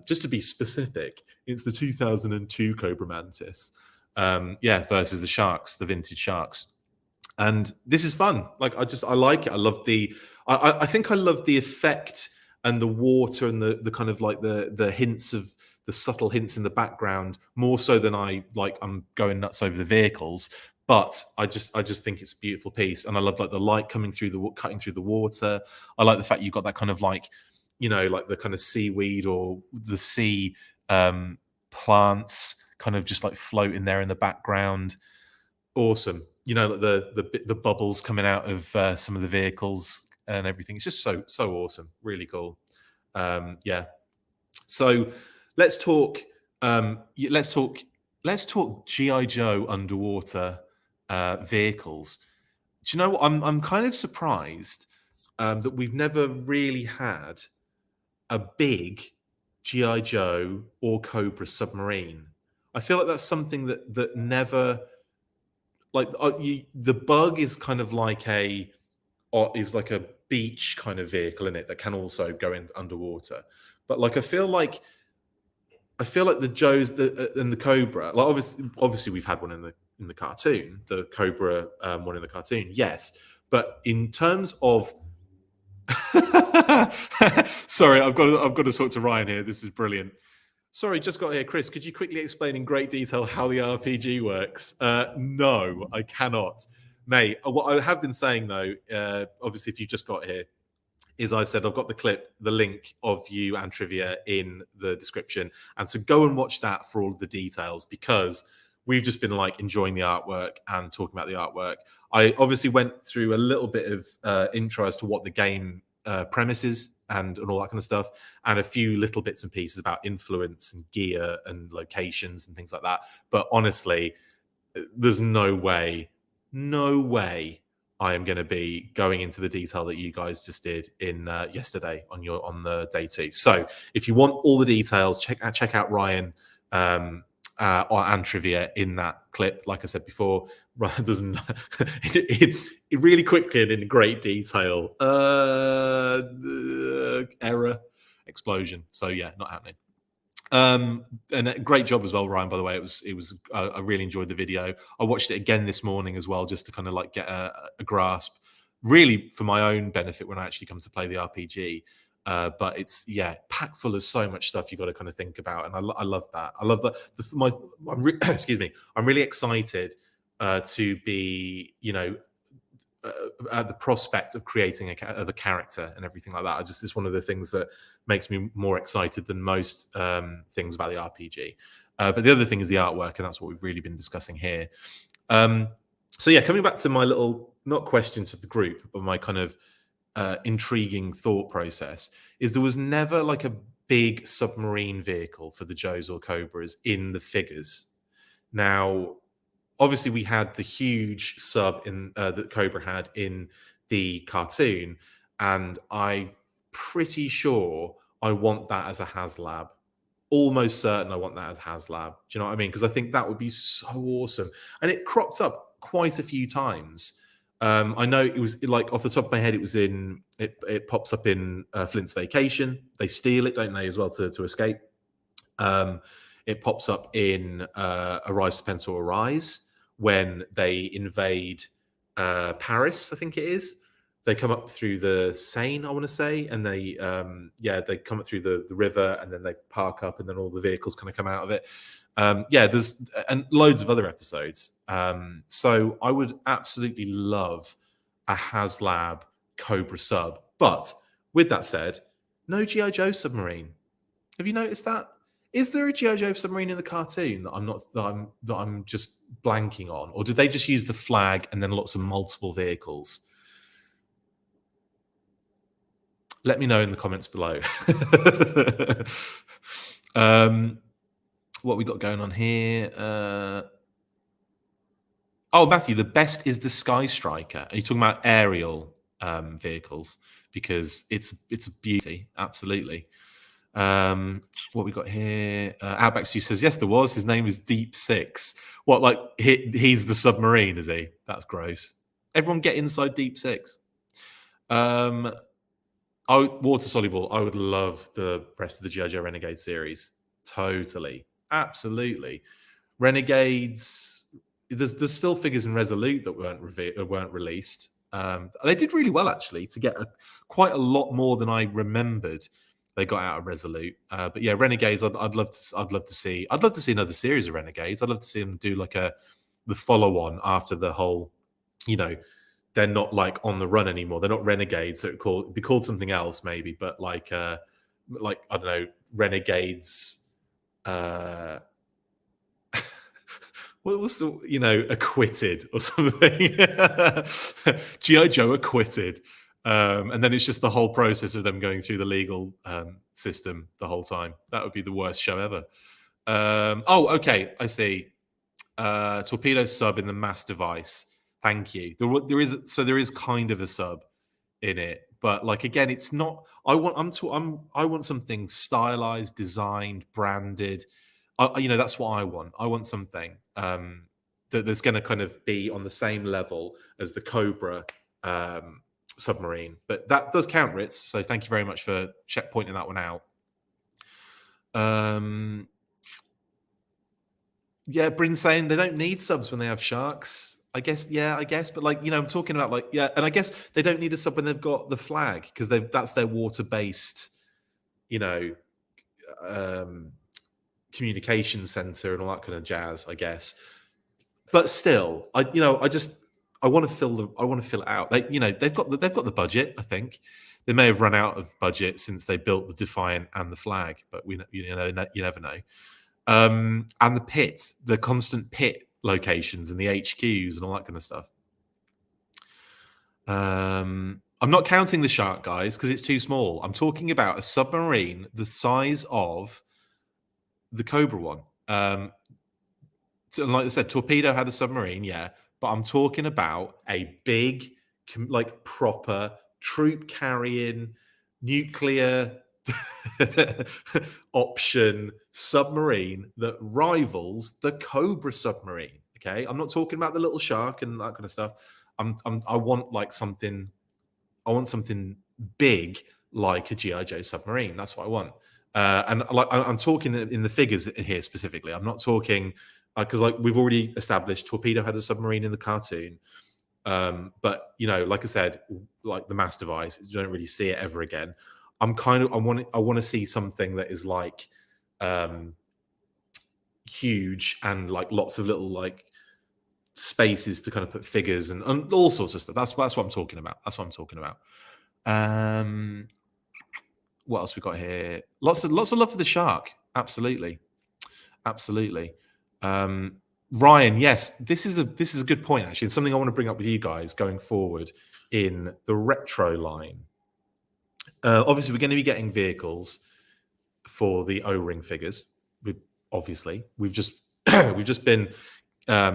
Just to be specific, it's the 2002 Cobra mantis. Versus the sharks, the vintage sharks. And this is fun. Like I like it. I love I think I love the effect and the water and the kind of like the hints of the subtle hints in the background more so than I'm going nuts over the vehicles. But I just think it's a beautiful piece, and I love like the light cutting through the water. I like the fact you've got that kind of like, like the kind of seaweed or the sea plants kind of just like floating there in the background. Awesome. Like the bubbles coming out of some of the vehicles and everything. It's just so awesome. Really cool. So let's talk. Let's talk GI Joe underwater vehicles. Do you know what? I'm kind of surprised that we've never really had a big GI Joe or Cobra submarine. I feel like that's something that never. Like the Bug is kind of like a beach kind of vehicle in it that can also go in underwater. But like I feel like the Joes and the Cobra, like obviously we've had one in the cartoon, the Cobra one in the cartoon, yes. But in terms of sorry, I've got to talk to Ryan here. This is brilliant. Sorry, just got here. Chris, could you quickly explain in great detail how the RPG works? No, I cannot. Mate, what I have been saying, though, obviously, if you just got here, is I said I've got the link of you and trivia in the description. And so go and watch that for all of the details, because we've just been like enjoying the artwork and talking about the artwork. I obviously went through a little bit of intro as to what the game premise is and all that kind of stuff, and a few little bits and pieces about influence and gear and locations and things like that. But honestly, there's no way I am going to be going into the detail that you guys just did in yesterday on the day 2. So if you want all the details, check out Ryan and trivia in that clip. Like I said before, Ryan doesn't it really quickly and in great detail. Error, explosion. So yeah, not happening. And a great job as well, Ryan, by the way. It was I really enjoyed the video. I watched it again this morning as well, just to kind of like get a grasp, really for my own benefit when I actually come to play the RPG. But it's packed full of so much stuff you got to kind of think about, and I love that. I love that. Excuse me. I'm really excited to be, at the prospect of creating a character and everything like that. It's one of the things that makes me more excited than most things about the RPG. But the other thing is the artwork, and that's what we've really been discussing here. So yeah, coming back to my little, not questions to the group, but my kind of intriguing thought process is there was never like a big submarine vehicle for the Joes or Cobras in the figures. Now, obviously, we had the huge sub in that Cobra had in the cartoon, and I'm pretty sure I want that as a HasLab. Almost certain I want that as HasLab. Do you know what I mean? Because I think that would be so awesome. And it cropped up quite a few times I know it was like off the top of my head, it was in it pops up in Flint's Vacation. They steal it, don't they, as well to escape. Um, it pops up in Arise to Pencil Arise when they invade Paris, I think it is. They come up through the Seine, I want to say, and they come up through the river, and then they park up, and then all the vehicles kind of come out of it. There's and loads of other episodes. So I would absolutely love a HasLab Cobra sub. But with that said, no G.I. Joe submarine. Have you noticed that? Is there a G.I. Joe submarine in the cartoon that I'm just blanking on? Or did they just use the flag and then lots of multiple vehicles? Let me know in the comments below. What we got going on here? Matthew, the best is the Sky Striker. Are you talking about aerial vehicles? Because it's a beauty, absolutely. What we got here? Outback Stu says, yes, there was. His name is Deep Six. What, like he's the submarine, is he? That's gross. Everyone get inside Deep Six. Water Soluble. I would love the rest of the G.I. Joe Renegade series. Totally. Absolutely. Renegades, there's still figures in Resolute that weren't released. They did really well, actually, to get quite a lot more than I remembered they got out of Resolute. But yeah, Renegades, I'd love to see another series of Renegades. I'd love to see them do like the follow-on after the whole, they're not like on the run anymore. They're not Renegades, so it'd be called something else maybe, but like I don't know, Renegades. What was the Acquitted or something? G.I. Joe Acquitted. And then it's just the whole process of them going through the legal system the whole time. That would be the worst show ever. Okay, I see. Torpedo sub in the mass device. Thank you. There is kind of a sub in it, but like again, it's not. I want something stylized, designed, branded. That's what I want. I want something that's going to kind of be on the same level as the Cobra submarine. But that does count, Ritz. So thank you very much for pointing that one out. Yeah, Bryn's saying they don't need subs when they have sharks. I guess, but like, I'm talking about like, yeah, and I guess they don't need a sub when they've got the flag because that's their water-based, communication center and all that kind of jazz, I guess. But still, I want to fill it out. They've got the budget. I think they may have run out of budget since they built the Defiant and the flag, but you never know. And the constant pit locations and the HQs and all that kind of stuff. I'm not counting the shark, guys, because it's too small. I'm talking about a submarine the size of the Cobra one. So like I said, Torpedo had a submarine, yeah, but I'm talking about a big, like proper troop carrying nuclear option submarine that rivals the Cobra submarine. Okay, I'm not talking about the little shark and that kind of stuff. I want something big like a G.I. Joe submarine. That's what I want. And like I'm talking in the figures here specifically. I'm not talking because like we've already established, Torpedo had a submarine in the cartoon. But like I said, like the mass device, you don't really see it ever again. I want to see something that is like huge and like lots of little like spaces to kind of put figures and all sorts of stuff. That's what I'm talking about. What else we got here? Lots of love for the shark. Absolutely. Ryan, yes, this is a good point actually. It's something I want to bring up with you guys going forward in the retro line. Obviously, we're going to be getting vehicles for the O-ring figures. We've just been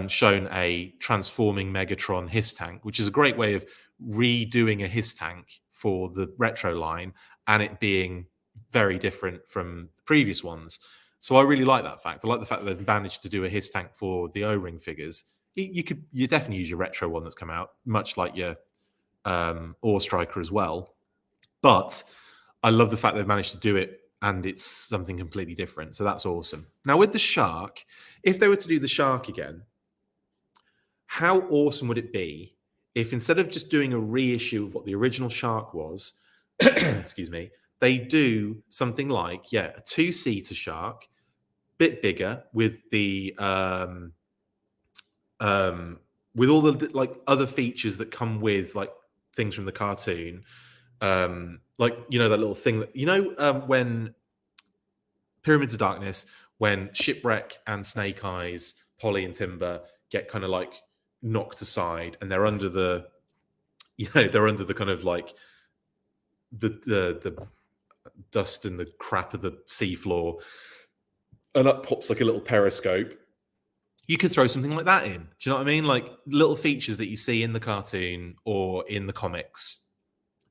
shown a transforming Megatron HISS tank, which is a great way of redoing a HISS tank for the retro line and it being very different from the previous ones. So I really like that fact. I like the fact that they've managed to do a HISS tank for the O-ring figures, you definitely use your retro one that's come out, much like your Ore Striker as well. But I love the fact they've managed to do it and it's something completely different. So that's awesome. Now with the Shark, if they were to do the Shark again, how awesome would it be if instead of just doing a reissue of what the original Shark was, excuse me, they do something like, a two-seater Shark, bit bigger with the with all the like other features that come with like things from the cartoon, like that little thing that when Pyramids of Darkness, when Shipwreck and Snake Eyes, Polly and Timber get kind of like knocked aside and they're under the they're under the kind of like the dust and the crap of the seafloor, and up pops like a little periscope. You could throw something like that in. Do you know what I mean? Like little features that you see in the cartoon or in the comics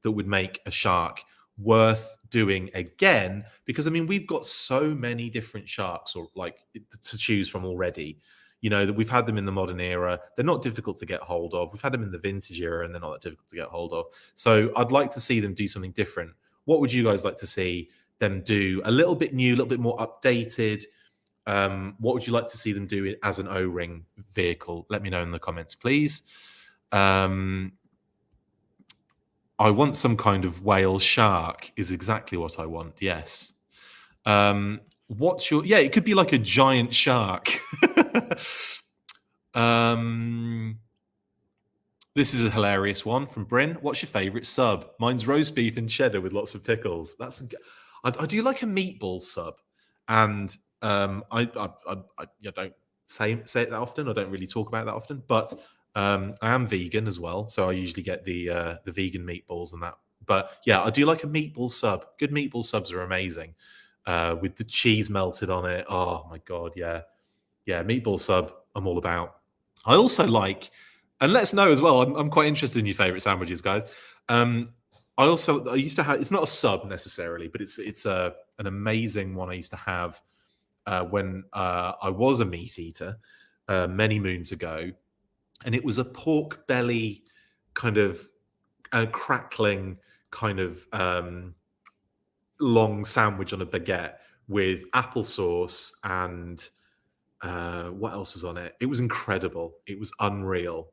that would make a Shark worth doing again. Because I mean, we've got so many different Sharks or like to choose from already. That we've had them in the modern era. They're not difficult to get hold of. We've had them in the vintage era and they're not that difficult to get hold of. So I'd like to see them do something different. What would you guys like to see them do? A little bit new, a little bit more updated. What would you like to see them do as an O-ring vehicle? Let me know in the comments, please. I want some kind of whale shark is exactly what I want. Yes. What's your... Yeah, it could be like a giant shark. This is a hilarious one from Bryn. What's your favorite sub? Mine's roast beef and cheddar with lots of pickles. I do like a meatball sub, and I don't say it that often. I don't really talk about it that often, but I am vegan as well, so I usually get the vegan meatballs and that. But yeah, I do like a meatball sub. Good meatball subs are amazing, with the cheese melted on it. Oh my god, yeah, meatball sub. I'm all about. I also like, and let us know as well. I'm quite interested in your favorite sandwiches, guys. I used to have. It's not a sub necessarily, but it's an amazing one I used to have when I was a meat eater many moons ago, and it was a pork belly kind of crackling kind of long sandwich on a baguette with applesauce and what else was on it? It was incredible. It was unreal.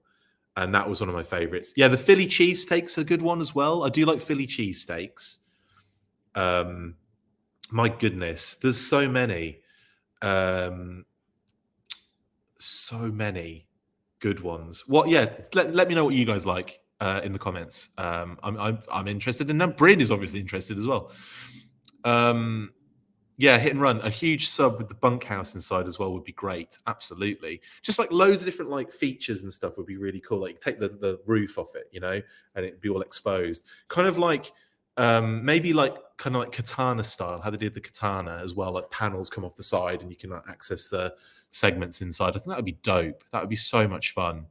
And that was one of my favorites. Yeah, the Philly cheesesteak's a good one as well. I do like Philly cheesesteaks. My goodness, there's so many. So many good ones. Let me know what you guys like in the comments. I'm interested, and Bryn is obviously interested as well. Hit and run. A huge sub with the bunkhouse inside as well would be great. Absolutely. Just like loads of different like features and stuff would be really cool. Like you take the roof off it, and it'd be all exposed. Kind of like maybe like kind of like Katana style, how they did the Katana as well. Like panels come off the side and you can access the segments inside. I think that would be dope. That would be so much fun.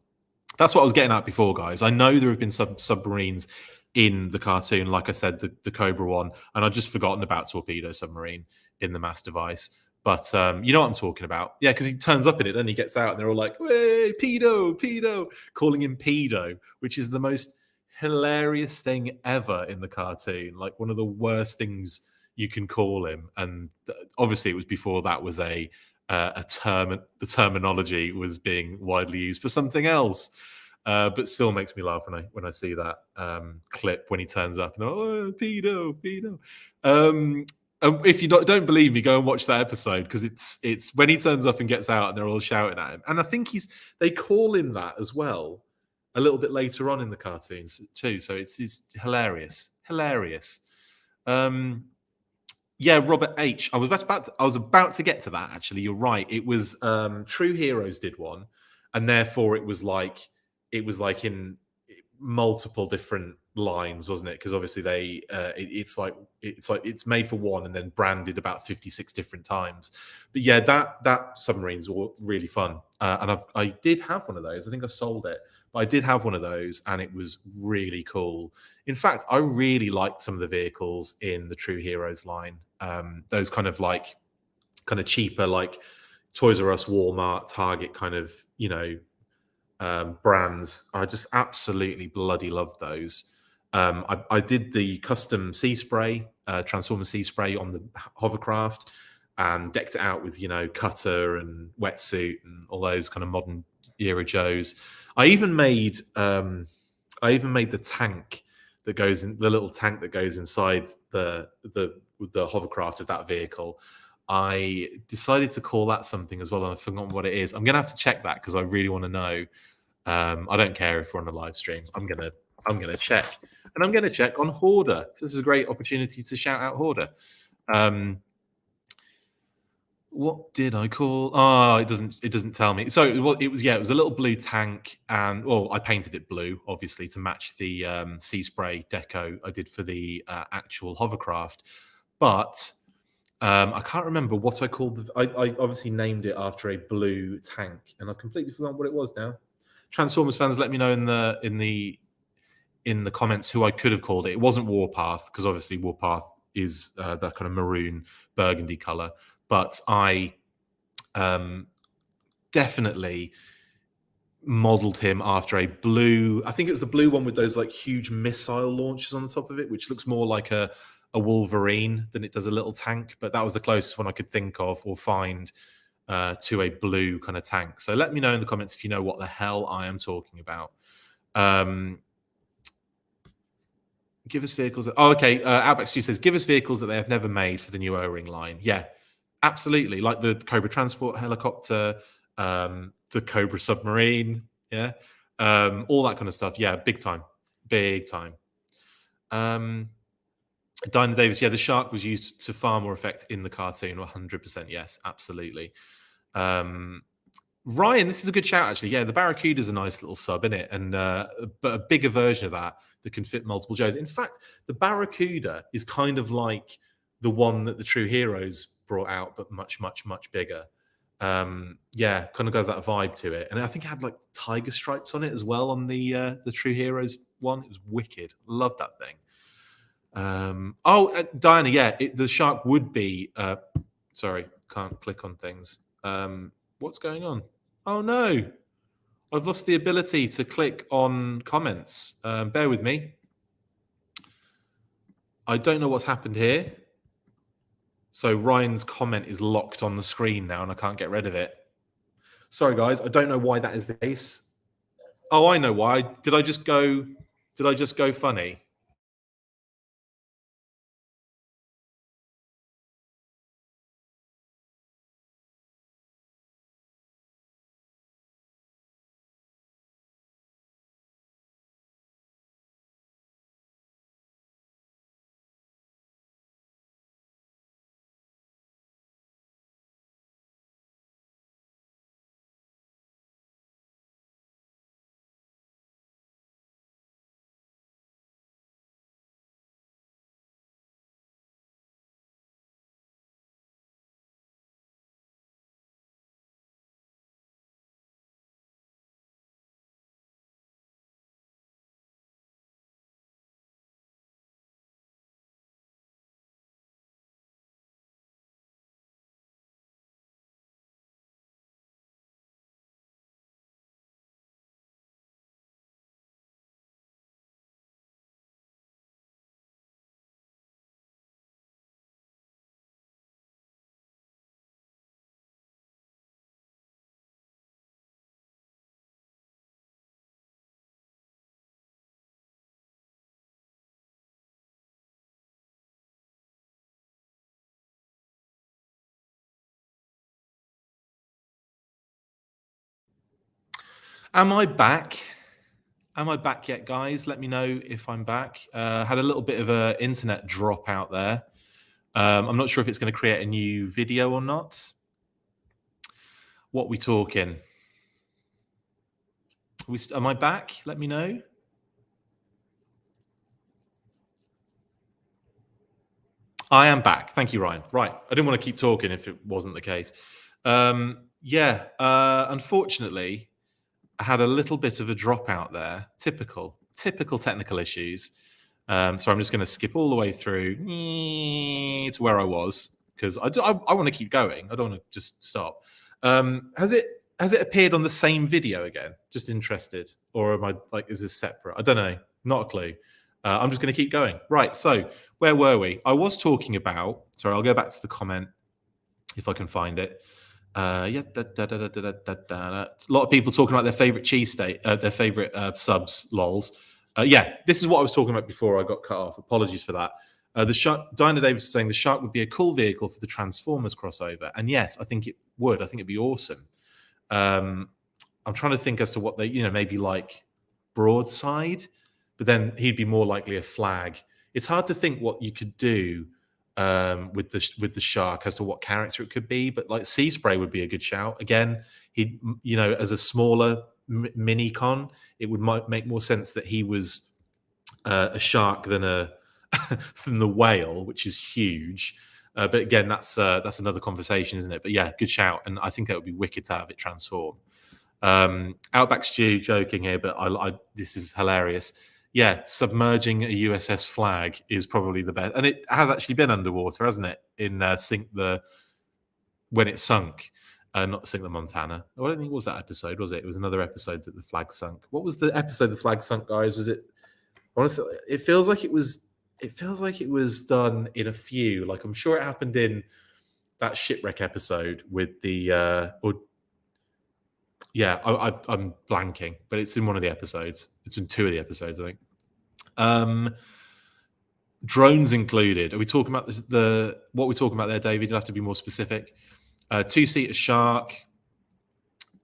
That's what I was getting at before, guys. I know there have been submarines in the cartoon, like I said, the Cobra one, and I've just forgotten about Torpedo Submarine in the Mass Device. But you know what I'm talking about. Yeah, because he turns up in it, then he gets out, and they're all like, "Hey, pedo," calling him pedo, which is the most hilarious thing ever in the cartoon. Like one of the worst things you can call him. And obviously it was before that was a term. The terminology was being widely used for something else. But still makes me laugh when I see that clip when he turns up and they're, oh, pedo. If you don't believe me, go and watch that episode, because it's when he turns up and gets out and they're all shouting at him. And I think they call him that as well a little bit later on in the cartoons too. So it's hilarious. Robert H. I was about to get to that, actually. You're right. It was True Heroes did one, and therefore it was like in multiple different lines, wasn't it? Because obviously it's made for one and then branded about 56 different times. But yeah, that submarine's really fun. And I did have one of those. I think I sold it, but I did have one of those, and it was really cool. In fact, I really liked some of the vehicles in the True Heroes line. Those kind of cheaper, like Toys R Us, Walmart, Target kind of, brands. I just absolutely bloody love those. I did the custom sea spray, Transformer sea spray on the hovercraft, and decked it out with cutter and wetsuit and all those kind of modern era Joes. I even made the tank that goes in, the little tank that goes inside the hovercraft of that vehicle. I decided to call that something as well, and I've forgotten what it is. I'm gonna have to check that because I really want to know. I don't care if we're on a live stream. I'm gonna check, and I'm gonna check on Hoarder. So this is a great opportunity to shout out Hoarder. What did I call? Oh, it doesn't tell me. So it was it was a little blue tank, and I painted it blue, obviously, to match the sea spray deco I did for the actual hovercraft. But I can't remember what I called. I obviously named it after a blue tank, and I've completely forgotten what it was now. Transformers fans, let me know in the comments who I could have called it. It wasn't Warpath, because obviously Warpath is that kind of maroon burgundy color. But I definitely modeled him after a blue. I think it was the blue one with those like huge missile launchers on the top of it, which looks more like a Wolverine than it does a little tank. But that was the closest one I could think of or find to a blue kind of tank. So let me know in the comments if you know what the hell I am talking about. Give us vehicles that... okay. Outback Stu says, give us vehicles that they have never made for the new O-Ring line. Yeah, absolutely. Like the Cobra transport helicopter, the Cobra submarine. Yeah. All that kind of stuff. Yeah, big time. Big time. Dinah Davis, yeah, the shark was used to far more effect in the cartoon. 100%. Yes, absolutely. Ryan, this is a good shout, actually. Yeah, the Barracuda's a nice little sub, isn't it? And but a bigger version of that can fit multiple Joes. In fact, the Barracuda is kind of like the one that the True Heroes brought out, but much, much, much bigger. Yeah, kind of goes that vibe to it. And I think it had like tiger stripes on it as well on the True Heroes one. It was wicked. Love that thing. Diana, yeah, the shark would be... sorry, can't click on things. What's going on? Oh no, I've lost the ability to click on comments. Bear with me. I don't know what's happened here. So Ryan's comment is locked on the screen now and I can't get rid of it. Sorry guys, I don't know why that is the case. Oh, I know why. Did I just go funny? Am I back? Am I back yet, guys? Let me know if I'm back. Had a little bit of an internet drop out there. I'm not sure if it's going to create a new video or not. What we talking? Am I back? Let me know. I am back. Thank you, Ryan. Right. I didn't want to keep talking if it wasn't the case. Unfortunately, I had a little bit of a dropout there. Typical technical issues. So I'm just going to skip all the way through to where I was because I want to keep going. I don't want to just stop. Has it has it appeared on the same video again? Just interested, or am I like, is this separate? I don't know. Not a clue. I'm just going to keep going. Right. So where were we? I was talking about. Sorry, I'll go back to the comment if I can find it. Yeah, a lot of people talking about their favorite cheesesteak, their favorite subs. Lols. Yeah, this is what I was talking about before I got cut off. Apologies for that. The shark, Dinah Davis was saying the shark would be a cool vehicle for the Transformers crossover, and yes, I think it would. I think it'd be awesome. I'm trying to think as to what they, maybe like broadside, but then he'd be more likely a flag. It's hard to think what you could do with the shark as to what character it could be, but like Sea Spray would be a good shout. Again, he, as a smaller mini con, it would make more sense that he was a shark than than the whale, which is huge. But again, that's another conversation, isn't it? But yeah, good shout, and I think that would be wicked to have it transform. Outback Stew joking here, but I this is hilarious. Yeah, submerging a USS Flag is probably the best, and it has actually been underwater, hasn't it? In when it sunk, not Sink the Montana. I don't think it was that episode, was it? It was another episode that the flag sunk. What was the episode the flag sunk, guys? Was it? Honestly, it feels like it was. It feels like it was done in a few. Like I'm sure it happened in that shipwreck episode with the. I'm blanking, but it's in one of the episodes. It's in two of the episodes, I think. Drones included. Are we talking about what we're talking about there, David? You'll have to be more specific. Two-seater shark.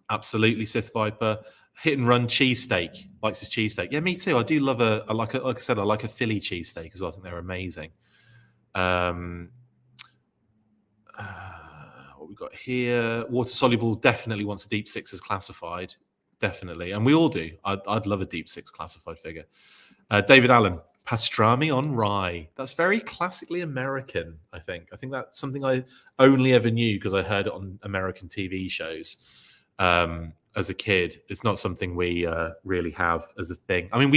Absolutely, Sith Viper. Hit and run cheesesteak. Likes his cheesesteak. Yeah, me too. I do love like I said, I like a Philly cheesesteak as well. I think they're amazing. What we got here? Water soluble definitely wants a deep six as classified. Definitely. And we all do. I'd love a deep six classified figure. David Allen, pastrami on rye. That's very classically American, I think. I think that's something I only ever knew because I heard it on American TV shows. As a kid, it's not something we really have as a thing. I mean, do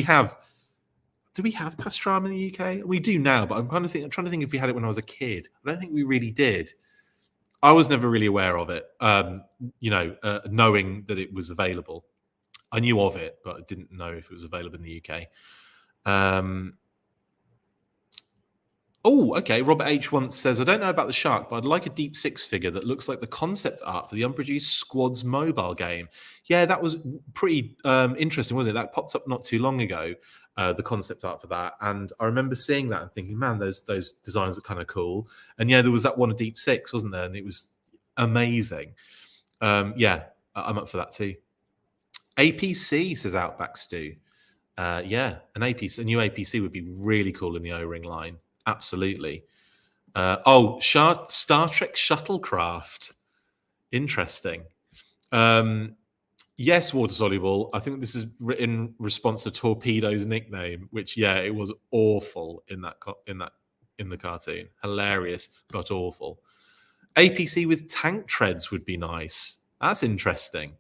we have pastrami in the UK? We do now, but I'm trying to think if we had it when I was a kid. I don't think we really did. I was never really aware of it, knowing that it was available. I knew of it, but I didn't know if it was available in the UK. Oh, okay. Robert H. once says, I don't know about the shark, but I'd like a Deep Six figure that looks like the concept art for the unproduced Squads mobile game. Yeah, that was pretty interesting, wasn't it? That popped up not too long ago, the concept art for that. And I remember seeing that and thinking, man, those designs are kind of cool. And yeah, there was that one of Deep Six, wasn't there? And it was amazing. Yeah, I'm up for that too. APC, says Outback Stew. Yeah, a new APC would be really cool in the O-ring line. Absolutely. Star Trek shuttlecraft. Interesting. Yes, water soluble. I think this is in response to Torpedo's nickname, which it was awful in the cartoon. Hilarious, but awful. APC with tank treads would be nice. That's interesting.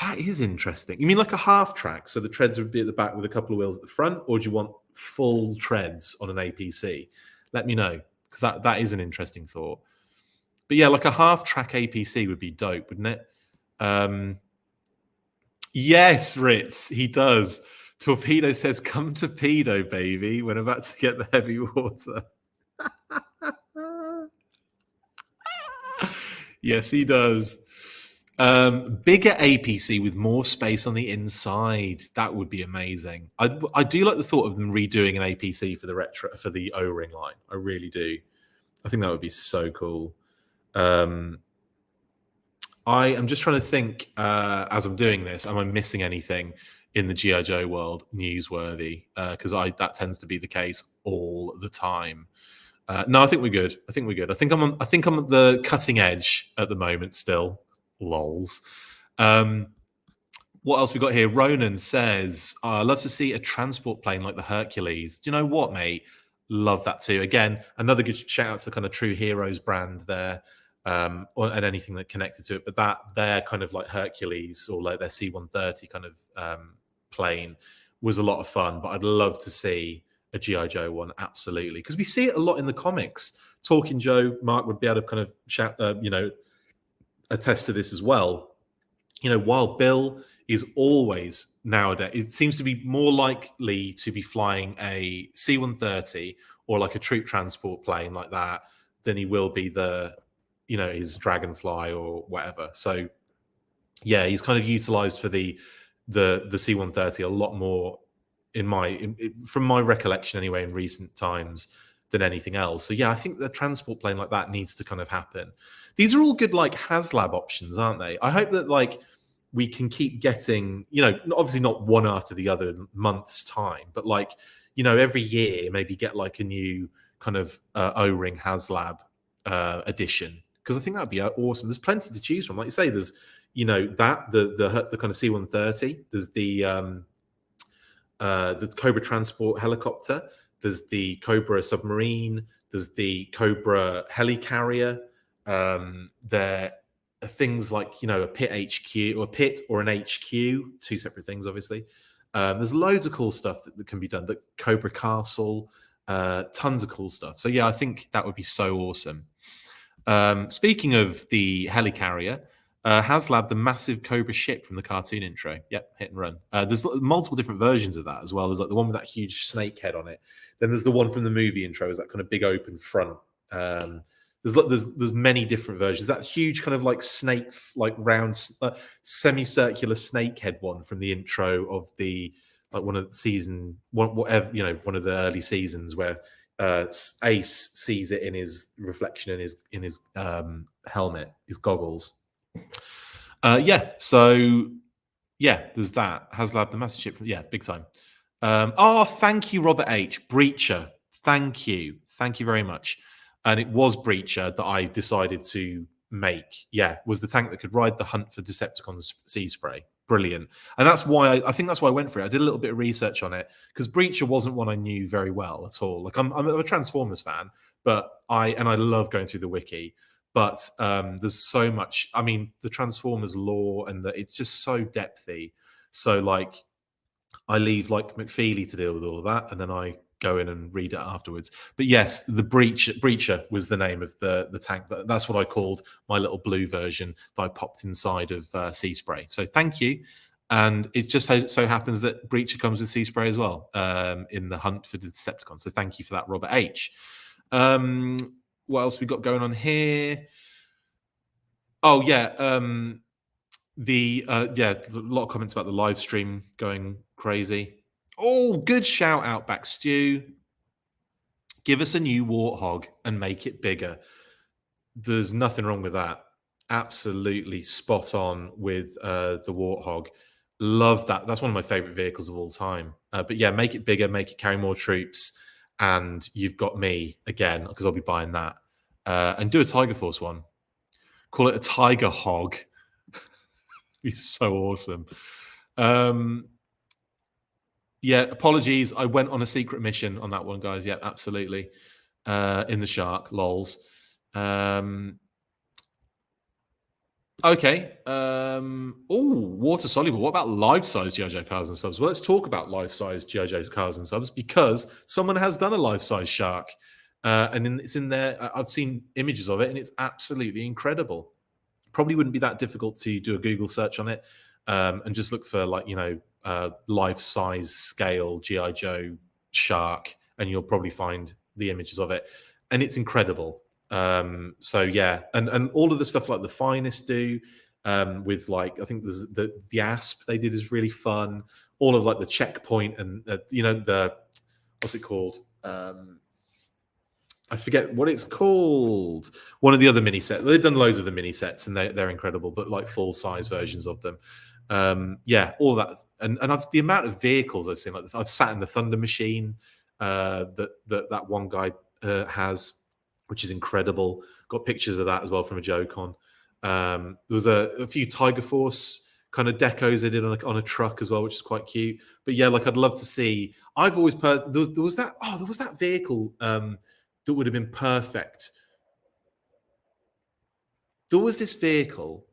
That is interesting. You mean like a half track, so the treads would be at the back with a couple of wheels at the front, or do you want full treads on an APC? Let me know, because that is an interesting thought. But yeah, like a half track APC would be dope, wouldn't it? Yes, Ritz, he does. Torpedo says, "Come to pedo, baby. We're about to get the heavy water." Yes, he does. Bigger APC with more space on the inside. That would be amazing. I do like the thought of them redoing an APC for the O-ring line. I really do. I think that would be so cool. I am just trying to think as I'm doing this, am I missing anything in the G.I. Joe world newsworthy? Because that tends to be the case all the time. No, I think we're good. I think I'm at the cutting edge at the moment still. Lols. What else we got here? Ronan says, I love to see a transport plane like the Hercules. Do you know what, mate? Love that too. Again, another good shout out to the kind of True Heroes brand there, and anything that connected to it. But that they're kind of like Hercules or like their C-130 kind of plane was a lot of fun. But I'd love to see a G.I. Joe one, absolutely. Because we see it a lot in the comics. Talking Joe, Mark would be able to kind of shout, attest to this as well. while Bill is always nowadays, it seems to be more likely to be flying a C-130 or like a troop transport plane like that than he will be his Dragonfly or whatever. So yeah, he's kind of utilized for the C-130 a lot more from my recollection anyway in recent times than anything else. So yeah, I think the transport plane like that needs to kind of happen. These are all good like HasLab options, aren't they? I hope that like we can keep getting, obviously not one after the other in months time, but like, every year maybe get like a new kind of O-ring HasLab edition, because I think that'd be awesome. There's plenty to choose from. Like you say, there's the kind of C-130. There's the Cobra transport helicopter. There's the Cobra submarine. There's the Cobra helicarrier. There are things like a pit HQ or a pit or an HQ, two separate things, obviously. There's loads of cool stuff that can be done. The Cobra Castle, tons of cool stuff. So yeah, I think that would be so awesome. Speaking of the helicarrier, HasLab, the massive Cobra ship from the cartoon intro. Yep, hit and run. There's multiple different versions of that as well. There's like the one with that huge snake head on it. Then there's the one from the movie intro, is that kind of big open front. There's many different versions. That huge kind of like snake, like round, semicircular snake head one from the intro of the like one of the season one, whatever one of the early seasons where Ace sees it in his reflection in his helmet, his goggles. So there's that. HasLab, the massive ship. Yeah, big time. Thank you, Robert H. Breacher. Thank you very much. And it was Breacher that I decided to make. Yeah, was the tank that could ride the hunt for Decepticons sea spray. Brilliant. And that's why I think that's why I went for it. I did a little bit of research on it because Breacher wasn't one I knew very well at all. Like I'm a Transformers fan, but I love going through the wiki. But there's so much. I mean, the Transformers lore and it's just so depthy. So like, I leave like McFeely to deal with all of that, and then I go in and read it afterwards. But yes, the Breacher was the name of the tank. That's what I called my little blue version that I popped inside of Sea Spray. So thank you. And it just so happens that Breacher comes with Sea Spray as well in the hunt for the Decepticons. So thank you for that, Robert H. What else we got going on here? Oh yeah, there's a lot of comments about the live stream going crazy. Oh, good shout out back, Stu. Give us a new Warthog and make it bigger. There's nothing wrong with that. Absolutely spot on with the Warthog. Love that. That's one of my favorite vehicles of all time. But yeah, make it bigger, make it carry more troops, and you've got me again because I'll be buying that. And do a Tiger Force one. Call it a Tiger Hog. Be so awesome. Yeah, apologies. I went on a secret mission on that one, guys. Yeah, absolutely. In the shark, lols. Okay. Water soluble. What about life-size G.I. Joe cars and subs? Well, let's talk about life-size G.I. Joe cars and subs because someone has done a life-size shark. And it's in there. I've seen images of it, and it's absolutely incredible. Probably wouldn't be that difficult to do a Google search on it and just look for life-size scale G.I. Joe shark, and you'll probably find the images of it. And it's incredible. So yeah, and all of the stuff like the Finest do with like, I think there's the Asp they did is really fun. All of like the Checkpoint and the what's it called? I forget what it's called. One of the other mini sets. They've done loads of the mini sets, and they're incredible, but like full size versions of them. All that, and the amount of vehicles I've seen like this. I've sat in the Thunder Machine that one guy has, which is incredible. Got pictures of that as well from a JoeCon. There was a few Tiger Force kind of decos they did on a truck as well, which is quite cute. But yeah, like I'd love to see. I've always there was that vehicle. That would have been perfect. There was this vehicle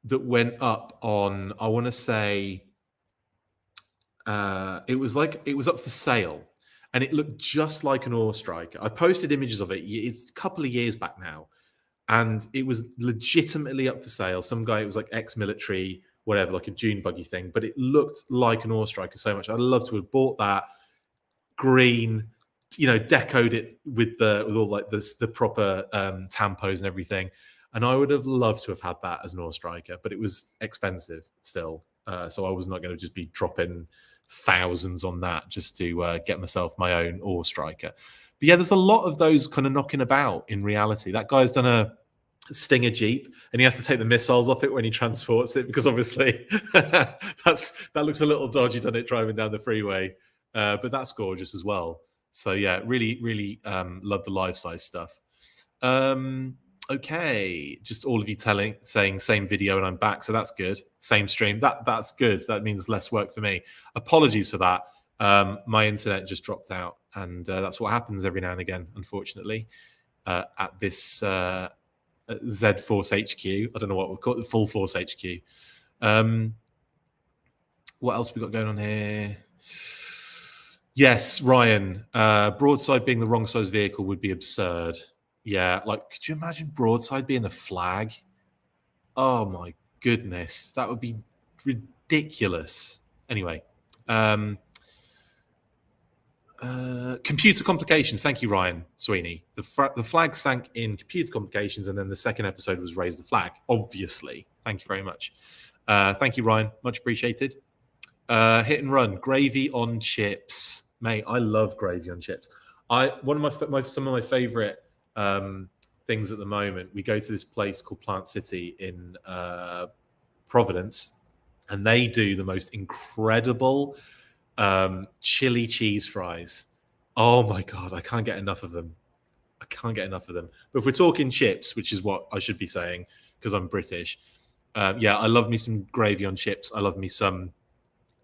that went up on, I want to say, it was up for sale, and it looked just like an Ore Striker. I posted images of it. It's a couple of years back now, and it was legitimately up for sale. Some guy, it was like ex-military, whatever, like a dune buggy thing, but it looked like an ore striker so much. I'd love to have bought that green, decoed it with all like the proper tampos and everything. And I would have loved to have had that as an ore striker, but it was expensive still. So I was not going to just be dropping thousands on that just to get myself my own ore striker. But yeah, there's a lot of those kind of knocking about in reality. That guy's done a Stinger Jeep, and he has to take the missiles off it when he transports it, because obviously that looks a little dodgy, doesn't it, driving down the freeway? But that's gorgeous as well. So yeah, really, really love the life size stuff. Okay, just all of you saying same video and I'm back, so that's good. Same stream, that's good. That means less work for me. Apologies for that. My internet just dropped out, and that's what happens every now and again, unfortunately, at this Z Force HQ. I don't know what we'll call it, Full Force HQ. What else we got going on here? Yes, Ryan. Broadside being the wrong size vehicle would be absurd. Yeah, like, could you imagine Broadside being a flag? Oh my goodness, that would be ridiculous. Anyway, computer complications. Thank you, Ryan Sweeney. The flag sank in computer complications, and then the second episode was Raise the Flag. Obviously, thank you very much. Thank you, Ryan. Much appreciated. Hit and run. Gravy on chips, mate. I love gravy on chips. One of some of my favorite things at the moment. We go to this place called Plant City in Providence, and they do the most incredible chili cheese fries. Oh my god, I can't get enough of them. But if we're talking chips, which is what I should be saying because I'm British, I love me some gravy on chips. I love me some.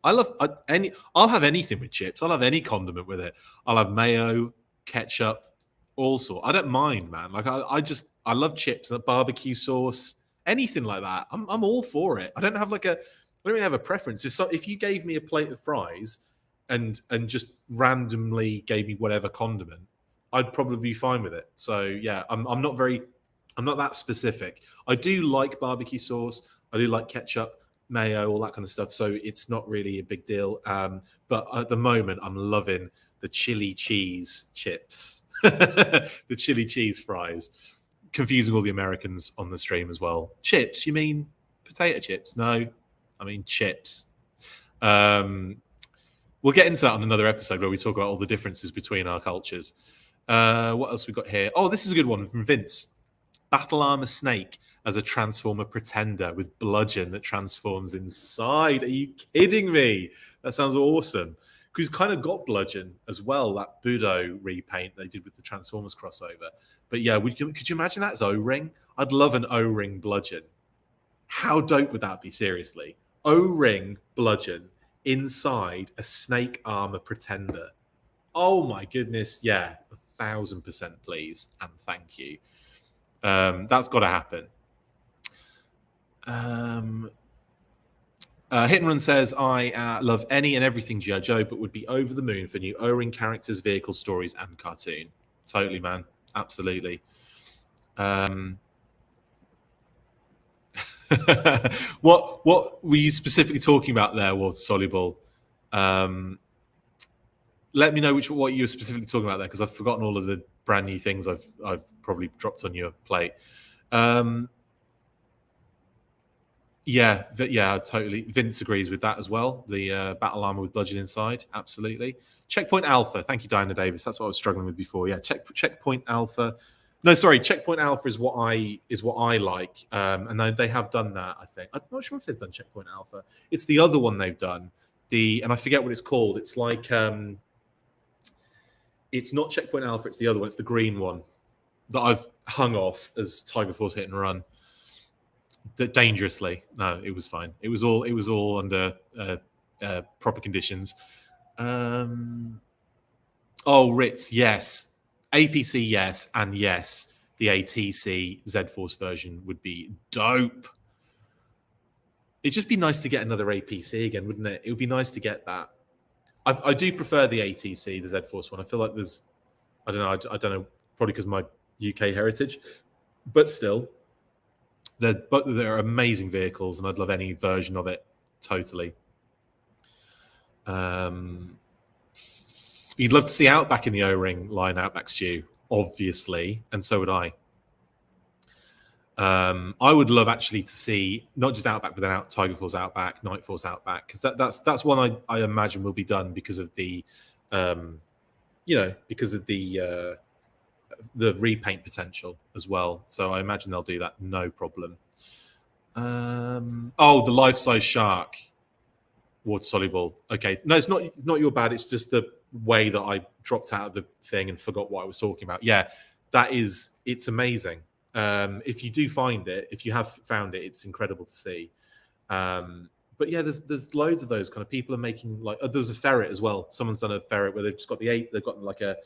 I'll have anything with chips. I'll have any condiment with it. I'll have mayo, ketchup, all sorts. I don't mind, man. Like I love chips, that barbecue sauce, anything like that. I'm all for it. I don't really have a preference. If you gave me a plate of fries and just randomly gave me whatever condiment, I'd probably be fine with it. So yeah, I'm not that specific. I do like barbecue sauce. I do like ketchup, mayo, all that kind of stuff. So it's not really a big deal. But at the moment, I'm loving the chili cheese chips, the chili cheese fries. Confusing all the Americans on the stream as well. Chips? You mean potato chips? No, I mean chips. We'll get into that on another episode where we talk about all the differences between our cultures. What else we got here? Oh, this is a good one from Vince. Battle Armor Snake as a Transformer Pretender with bludgeon that transforms inside. Are you kidding me? That sounds awesome. Because he's kind of got bludgeon as well, that Budo repaint they did with the Transformers crossover. But yeah, could you imagine that as O-Ring? I'd love an O-Ring bludgeon. How dope would that be, seriously? O-Ring bludgeon inside a Snake Armor Pretender. Oh my goodness, yeah, 1,000% please, and thank you. That's got to happen. Hit and Run says, I love any and everything G.I. Joe, but would be over the moon for new O-Ring characters, vehicle stories, and cartoon. Totally, man. Absolutely. What were you specifically talking about there, was Soluble? Let me know what you were specifically talking about there, because I've forgotten all of the brand new things I've probably dropped on your plate. Yeah, totally. Vince agrees with that as well. The battle armor with bludgeon inside, absolutely. Checkpoint Alpha, thank you, Diana Davis. That's what I was struggling with before. Yeah, Checkpoint Alpha. No, sorry, Checkpoint Alpha is what I like, and they have done that. I think I'm not sure if they've done Checkpoint Alpha. It's the other one they've done. And I forget what it's called. It's like it's not Checkpoint Alpha. It's the other one. It's the green one that I've hung off as Tiger Force Hit and Run. Dangerously. No, it was fine. It was all under proper conditions. Ritz, yes. APC, yes, and yes, the ATC Z-Force version would be dope. It'd just be nice to get another APC again, wouldn't it? It would be nice to get that. I do prefer the ATC, the Z-Force one. I feel like I don't know, probably because of my UK heritage, but still, they're amazing vehicles, and I'd love any version of it. Totally. You'd love to see Outback in the O-ring line, Outback Stew, obviously, and so would I. I would love actually to see not just Outback, but then Tiger Force Outback, Night Force Outback, because that's one I imagine will be done because of the, because of the repaint potential as well. So I imagine they'll do that, no problem. The life-size shark, water soluble. Okay, no, it's not your bad. It's just the way that I dropped out of the thing and forgot what I was talking about. Yeah, it's amazing. If you do find it, if you have found it, it's incredible to see. But yeah, there's loads of those kind of people are making, like, there's a ferret as well. Someone's done a ferret where they've just got they've got like a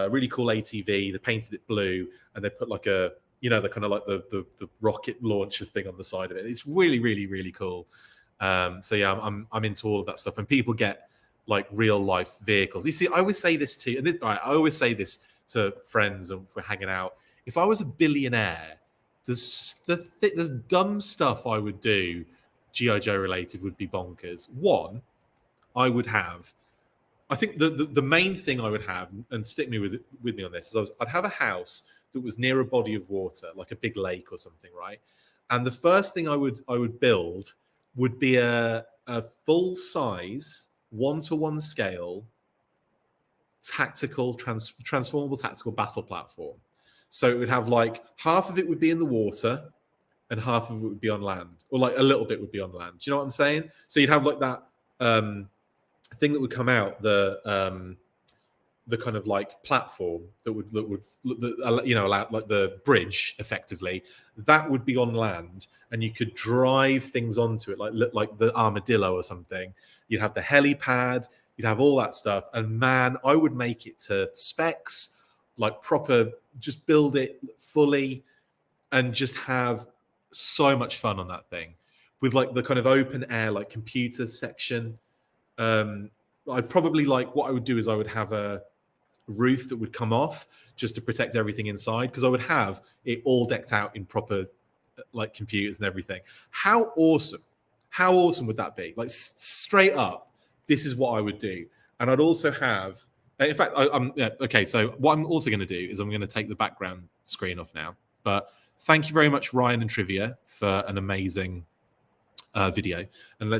really cool ATV. They painted it blue and they put like the kind of like the rocket launcher thing on the side of it. It's really, really, really cool. So yeah, I'm into all of that stuff. And people get like real life vehicles. You see, I always say this I always say this to friends and we're hanging out. If I was a billionaire, there's dumb stuff I would do, G.I. Joe related, would be bonkers. One, I would have, I think the main thing I would have, and stick me with me on this, is I'd have a house that was near a body of water, like a big lake or something, right? And the first thing I would build would be a full size, 1-to-1 scale, transformable tactical battle platform. So it would have like half of it would be in the water and half of it would be on land, or like a little bit would be on land. Do you know what I'm saying? So you'd have like that thing that would come out, the kind of like platform that would allow, like the bridge effectively, that would be on land, and you could drive things onto it like the armadillo or something. You'd have the helipad, you'd have all that stuff, and man, I would make it to specs, like proper, just build it fully and just have so much fun on that thing with like the kind of open air, like computer section. I'd probably, like, what I would do is I would have a roof that would come off just to protect everything inside, because I would have it all decked out in proper like computers and everything. How awesome would that be? Like, straight up, this is what I would do. And I'd also have, in fact, okay, so what I'm also going to do is I'm going to take the background screen off now. But thank you very much, Ryan and Trivia, for an amazing video. And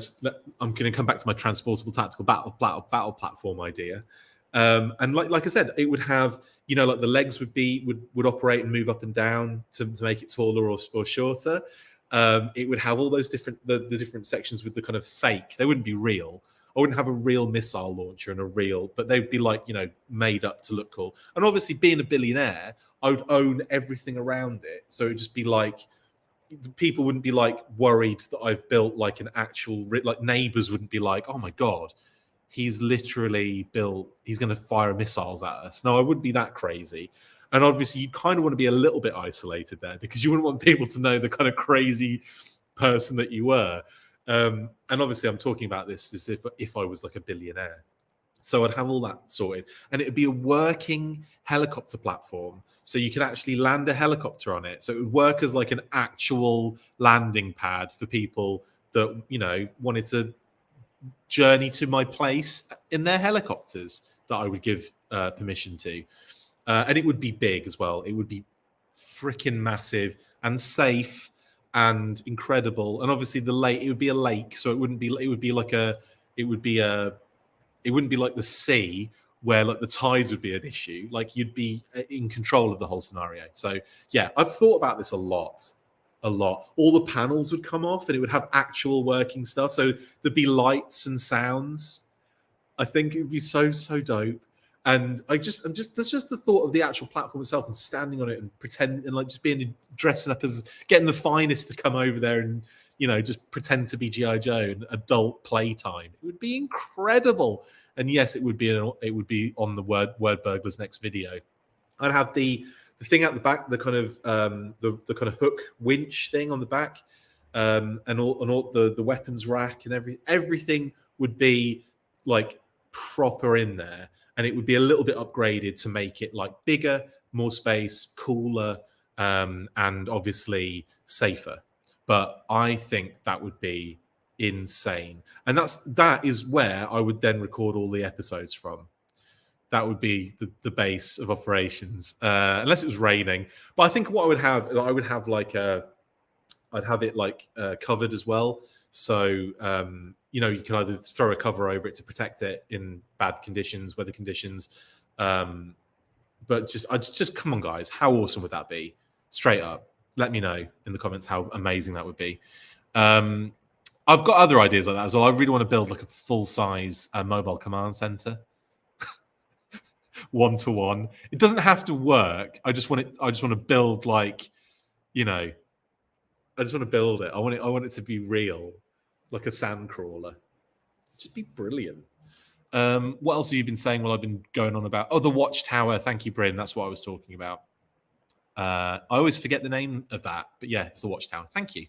I'm going to come back to my transportable tactical battle platform idea. And like I said, it would have, like the legs would operate and move up and down to make it taller or shorter. It would have all those different the different sections with the kind of fake. They wouldn't be real. I wouldn't have a real missile launcher and but they'd be like, made up to look cool. And obviously, being a billionaire, I would own everything around it. So it'd just be like, people wouldn't be like worried that I've built like an actual, like neighbors wouldn't be like, oh my God, he's literally built, he's going to fire missiles at us. No, I wouldn't be that crazy. And obviously, you kind of want to be a little bit isolated there, because you wouldn't want people to know the kind of crazy person that you were. And obviously, I'm talking about this as if I was like a billionaire. So I'd have all that sorted, and it would be a working helicopter platform. So you could actually land a helicopter on it. So it would work as like an actual landing pad for people that, wanted to journey to my place in their helicopters that I would give permission to. And it would be big as well. It would be freaking massive and safe and incredible. And obviously it would be a lake. So it wouldn't be like the sea where like the tides would be an issue. Like, you'd be in control of the whole scenario. So yeah, I've thought about this a lot. All the panels would come off and it would have actual working stuff. So there'd be lights and sounds. I think it would be so dope. And there's just the thought of the actual platform itself and standing on it and pretend and like just dressing up as, getting the finest to come over there and, just pretend to be G.I. Joe and adult playtime. It would be incredible. And yes, it would be on the Word Burglars next video. I'd have the thing out the back, the kind of the kind of hook winch thing on the back, and all the weapons rack and everything would be like proper in there, and it would be a little bit upgraded to make it like bigger, more space, cooler, and obviously safer. but I think that would be insane. And that is where I would then record all the episodes from. That would be the base of operations, unless it was raining. But I think what I would have like I'd have it like covered as well. So you know, you can either throw a cover over it to protect it in bad conditions, weather conditions. But just come on, guys, how awesome would that be? Straight up, let me know in the comments how amazing that would be. I've got other ideas like that as well. I really want to build like a full size mobile command center. 1-to-1. It doesn't have to work. I just want to build like, you know, I just want to build it. I want it to be real, like a sand crawler. It'd be brilliant. What else have you been saying while I've been going on about? Oh, the Watchtower. Thank you, Bryn. That's what I was talking about. I always forget the name of that, but yeah, it's the Watchtower. Thank you.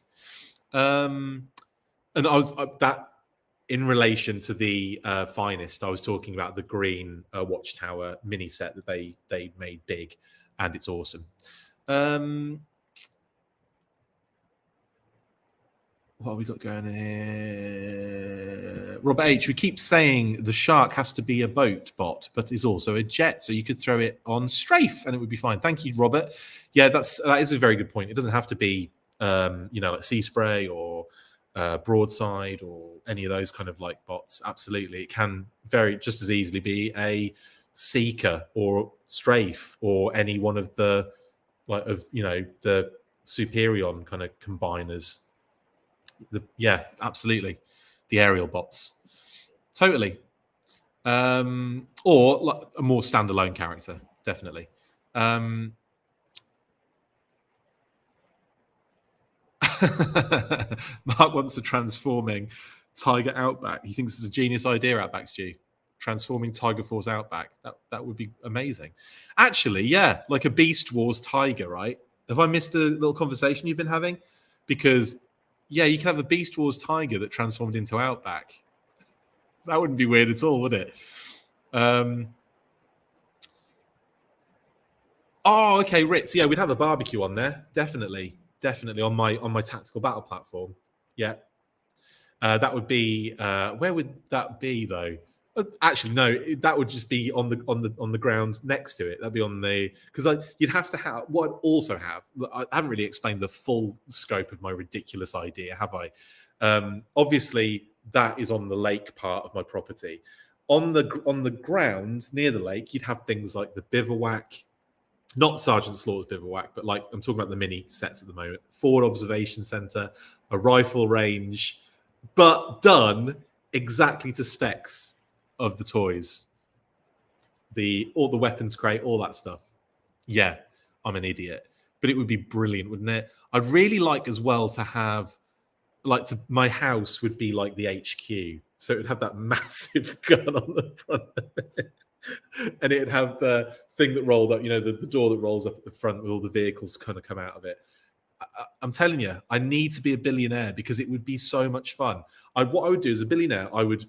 And I was that in relation to the Finest. I was talking about the green Watchtower mini set that they made big, and it's awesome. What have we got going here? Robert H. We keep saying the Shark has to be a boat bot, but is also a jet, so you could throw it on strafe and it would be fine. Thank you, Robert. Yeah, that is a very good point. It doesn't have to be, you know, like Sea Spray or Broadside or any of those kind of like bots. Absolutely, it can just as easily be a Seeker or Strafe or any one of the the Superion kind of combiners. Yeah, absolutely. The aerial bots. Totally. Or like a more standalone character, definitely. Mark wants a transforming Tiger Outback. He thinks it's a genius idea, Outback Stew. Transforming Tiger Force Outback. That would be amazing. Actually, yeah, like a Beast Wars Tiger, right? Have I missed a little conversation you've been having? Because yeah, you can have a Beast Wars Tiger that transformed into Outback. That wouldn't be weird at all, would it? Oh, okay, Ritz. Yeah, we'd have a barbecue on there. Definitely on my tactical battle platform. Yeah, that would be. Where would that be though? Actually, no. That would just be on the ground next to it. That'd be on the because you'd have to have what I'd also have. I haven't really explained the full scope of my ridiculous idea, have I? Obviously, that is on the lake part of my property. On the ground near the lake, you'd have things like the bivouac, not Sergeant Slaughter's bivouac, but like I'm talking about the mini sets at the moment. Forward observation center, a rifle range, but done exactly to specs of the toys, all the weapons crate, all that stuff. Yeah, I'm an idiot, but it would be brilliant, wouldn't it? I'd really like as well to have, my house would be like the HQ, so it would have that massive gun on the front of it, and it'd have the thing that rolled up, you know, the door that rolls up at the front with all the vehicles kind of come out of it. I'm telling you, I need to be a billionaire because it would be so much fun. What I would do as a billionaire, I would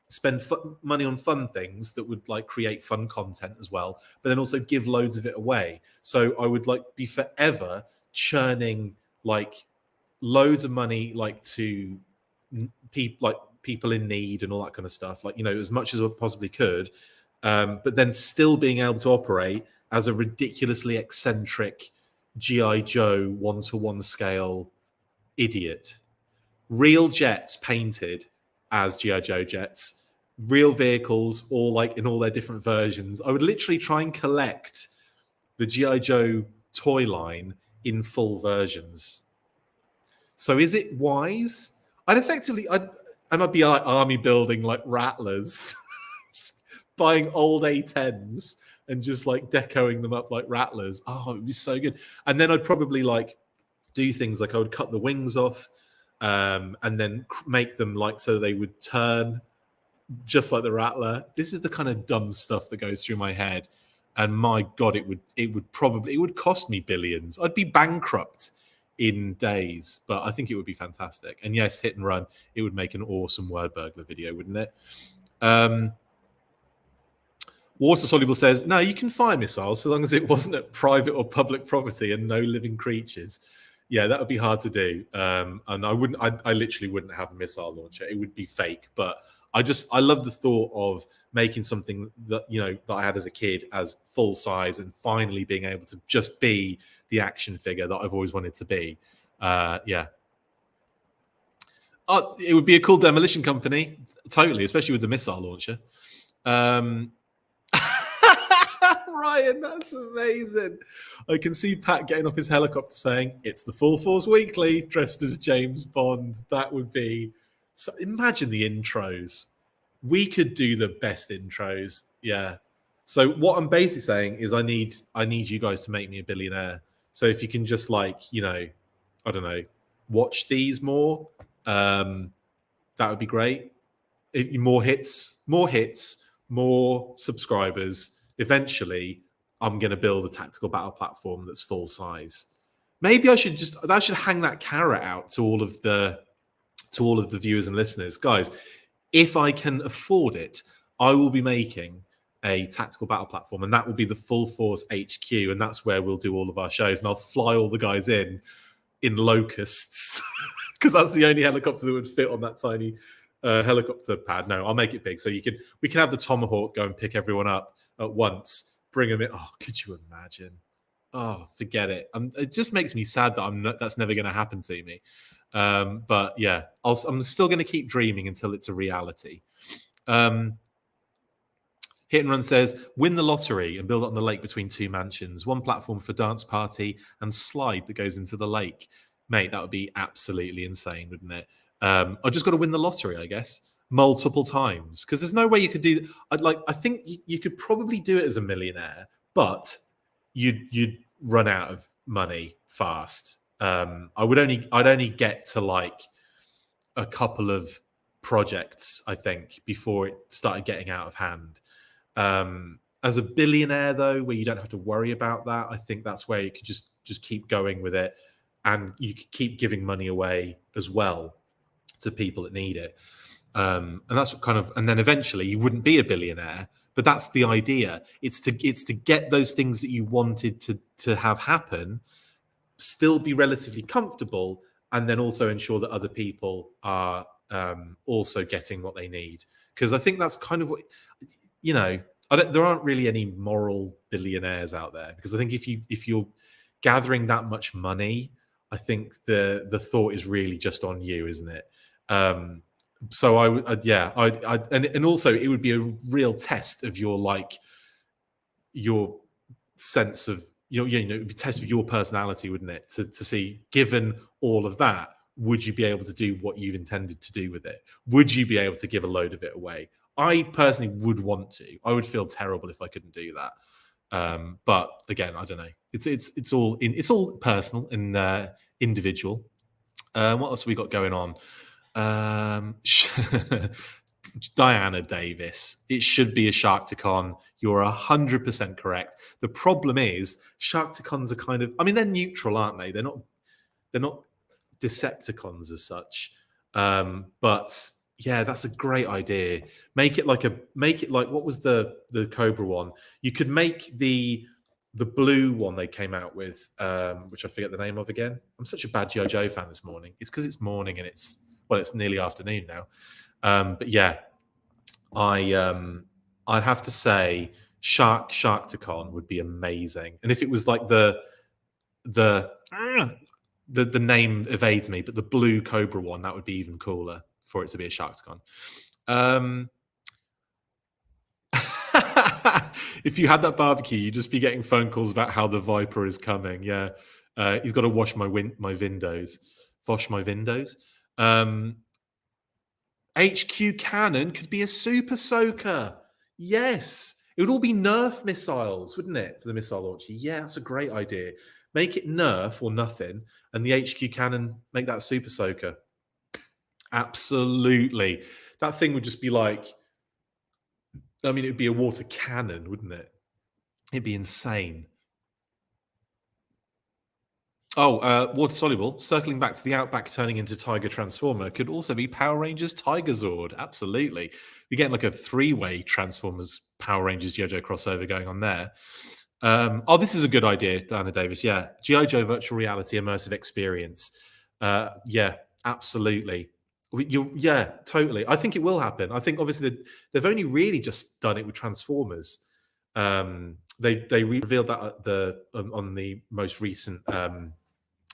spend money on fun things that would like create fun content as well, but then also give loads of it away. So I would like be forever churning like loads of money like to people in need and all that kind of stuff, like, you know, as much as I possibly could, but then still being able to operate as a ridiculously eccentric G.I. Joe 1-to-1 scale idiot. Real jets painted as G.I. Joe jets, real vehicles, all like in all their different versions. I would literally try and collect the G.I. Joe toy line in full versions. So is it wise? I'd be like army building like Rattlers, buying old A-10s and just like decoing them up like Rattlers. Oh, it would be so good. And then I'd probably like do things like I would cut the wings off, and then make them like so they would turn just like the Rattler. This is the kind of dumb stuff that goes through my head, and my God, it would cost me billions. I'd be bankrupt in days, but I think it would be fantastic. And yes, Hit and Run, it would make an awesome word burglar video, wouldn't it? Water Soluble says, no, you can fire missiles so long as it wasn't at private or public property and no living creatures. Yeah, that would be hard to do. And I literally wouldn't have a missile launcher. It would be fake. But I love the thought of making something that, that I had as a kid as full size and finally being able to just be the action figure that I've always wanted to be. Yeah. It would be a cool demolition company. Totally, especially with the missile launcher. Ryan, that's amazing. I can see Pat getting off his helicopter saying, "It's the Full Force Weekly," dressed as James Bond. That would be... So imagine the intros. We could do the best intros. Yeah. So what I'm basically saying is I need you guys to make me a billionaire. So if you can just I don't know, watch these more, that would be great. More hits, more subscribers. Eventually, I'm going to build a tactical battle platform that's full size. Maybe I should hang that carrot out to all of the viewers and listeners. Guys, if I can afford it, I will be making a tactical battle platform, and that will be the Full Force HQ, and that's where we'll do all of our shows. And I'll fly all the guys in locusts because that's the only helicopter that would fit on that tiny helicopter pad. No, I'll make it big so we can have the Tomahawk go and pick everyone up at once, bring them in. Oh, could you imagine? Oh, forget it. It just makes me sad that that's never going to happen to me. But yeah, I'm still going to keep dreaming until it's a reality. Hit and Run says, win the lottery and build it on the lake between two mansions. One platform for dance party and slide that goes into the lake. Mate, that would be absolutely insane, wouldn't it? I just got to win the lottery, I guess, multiple times. Because there's no way you could do... I think you could probably do it as a millionaire, but you'd run out of money fast. I'd only get to a couple of projects, I think, before it started getting out of hand. As a billionaire, though, where you don't have to worry about that, I think that's where you could just keep going with it, and you could keep giving money away as well to people that need it. And that's what and then eventually you wouldn't be a billionaire, but that's the idea. It's to get those things that you wanted to have happen, still be relatively comfortable, and then also ensure that other people are also getting what they need. Because I think that's kind of what, there aren't really any moral billionaires out there. Because I think if you're gathering that much money, I think the thought is really just on you, isn't it? So I would, and also it would be a real test of your sense of it would be a test of your personality, wouldn't it? To see, given all of that, would you be able to do what you've intended to do with it? Would you be able to give a load of it away? I personally would want to. I would feel terrible if I couldn't do that. But again, I don't know. It's all personal and individual. What else have we got going on? Diana Davis. It should be a Sharkticon. You're 100% correct. The problem is Sharkticons are they're neutral, aren't they? They're not Decepticons as such. But yeah, that's a great idea. Make it like what was the Cobra one? You could make the blue one they came out with, which I forget the name of again. I'm such a bad JoJo fan this morning. It's because it's morning and it's nearly afternoon now. But yeah, I'd have to say Sharkticon would be amazing. And if it was like the name evades me, but the blue Cobra one, that would be even cooler for it to be a Sharkticon. If you had that barbecue, you'd just be getting phone calls about how the Viper is coming. Yeah, he's got to wash my windows. Wash my windows. HQ cannon could be a super soaker. Yes, it would all be Nerf missiles, wouldn't it, for the missile launcher? Yeah, that's a great idea. Make it Nerf or nothing, and the HQ cannon, make that super soaker. Absolutely. That thing would just be it would be a water cannon, wouldn't it? It'd be insane. Oh, water soluble. Circling back to the Outback turning into Tiger Transformer could also be Power Rangers Tiger Zord. Absolutely. You're getting a three-way Transformers Power Rangers JoJo crossover going on there. Oh, this is a good idea, Diana Davis. Yeah, GI Joe virtual reality immersive experience. Yeah, absolutely. Yeah, totally. I think it will happen. I think obviously they've only really just done it with Transformers. They revealed that at on the most recent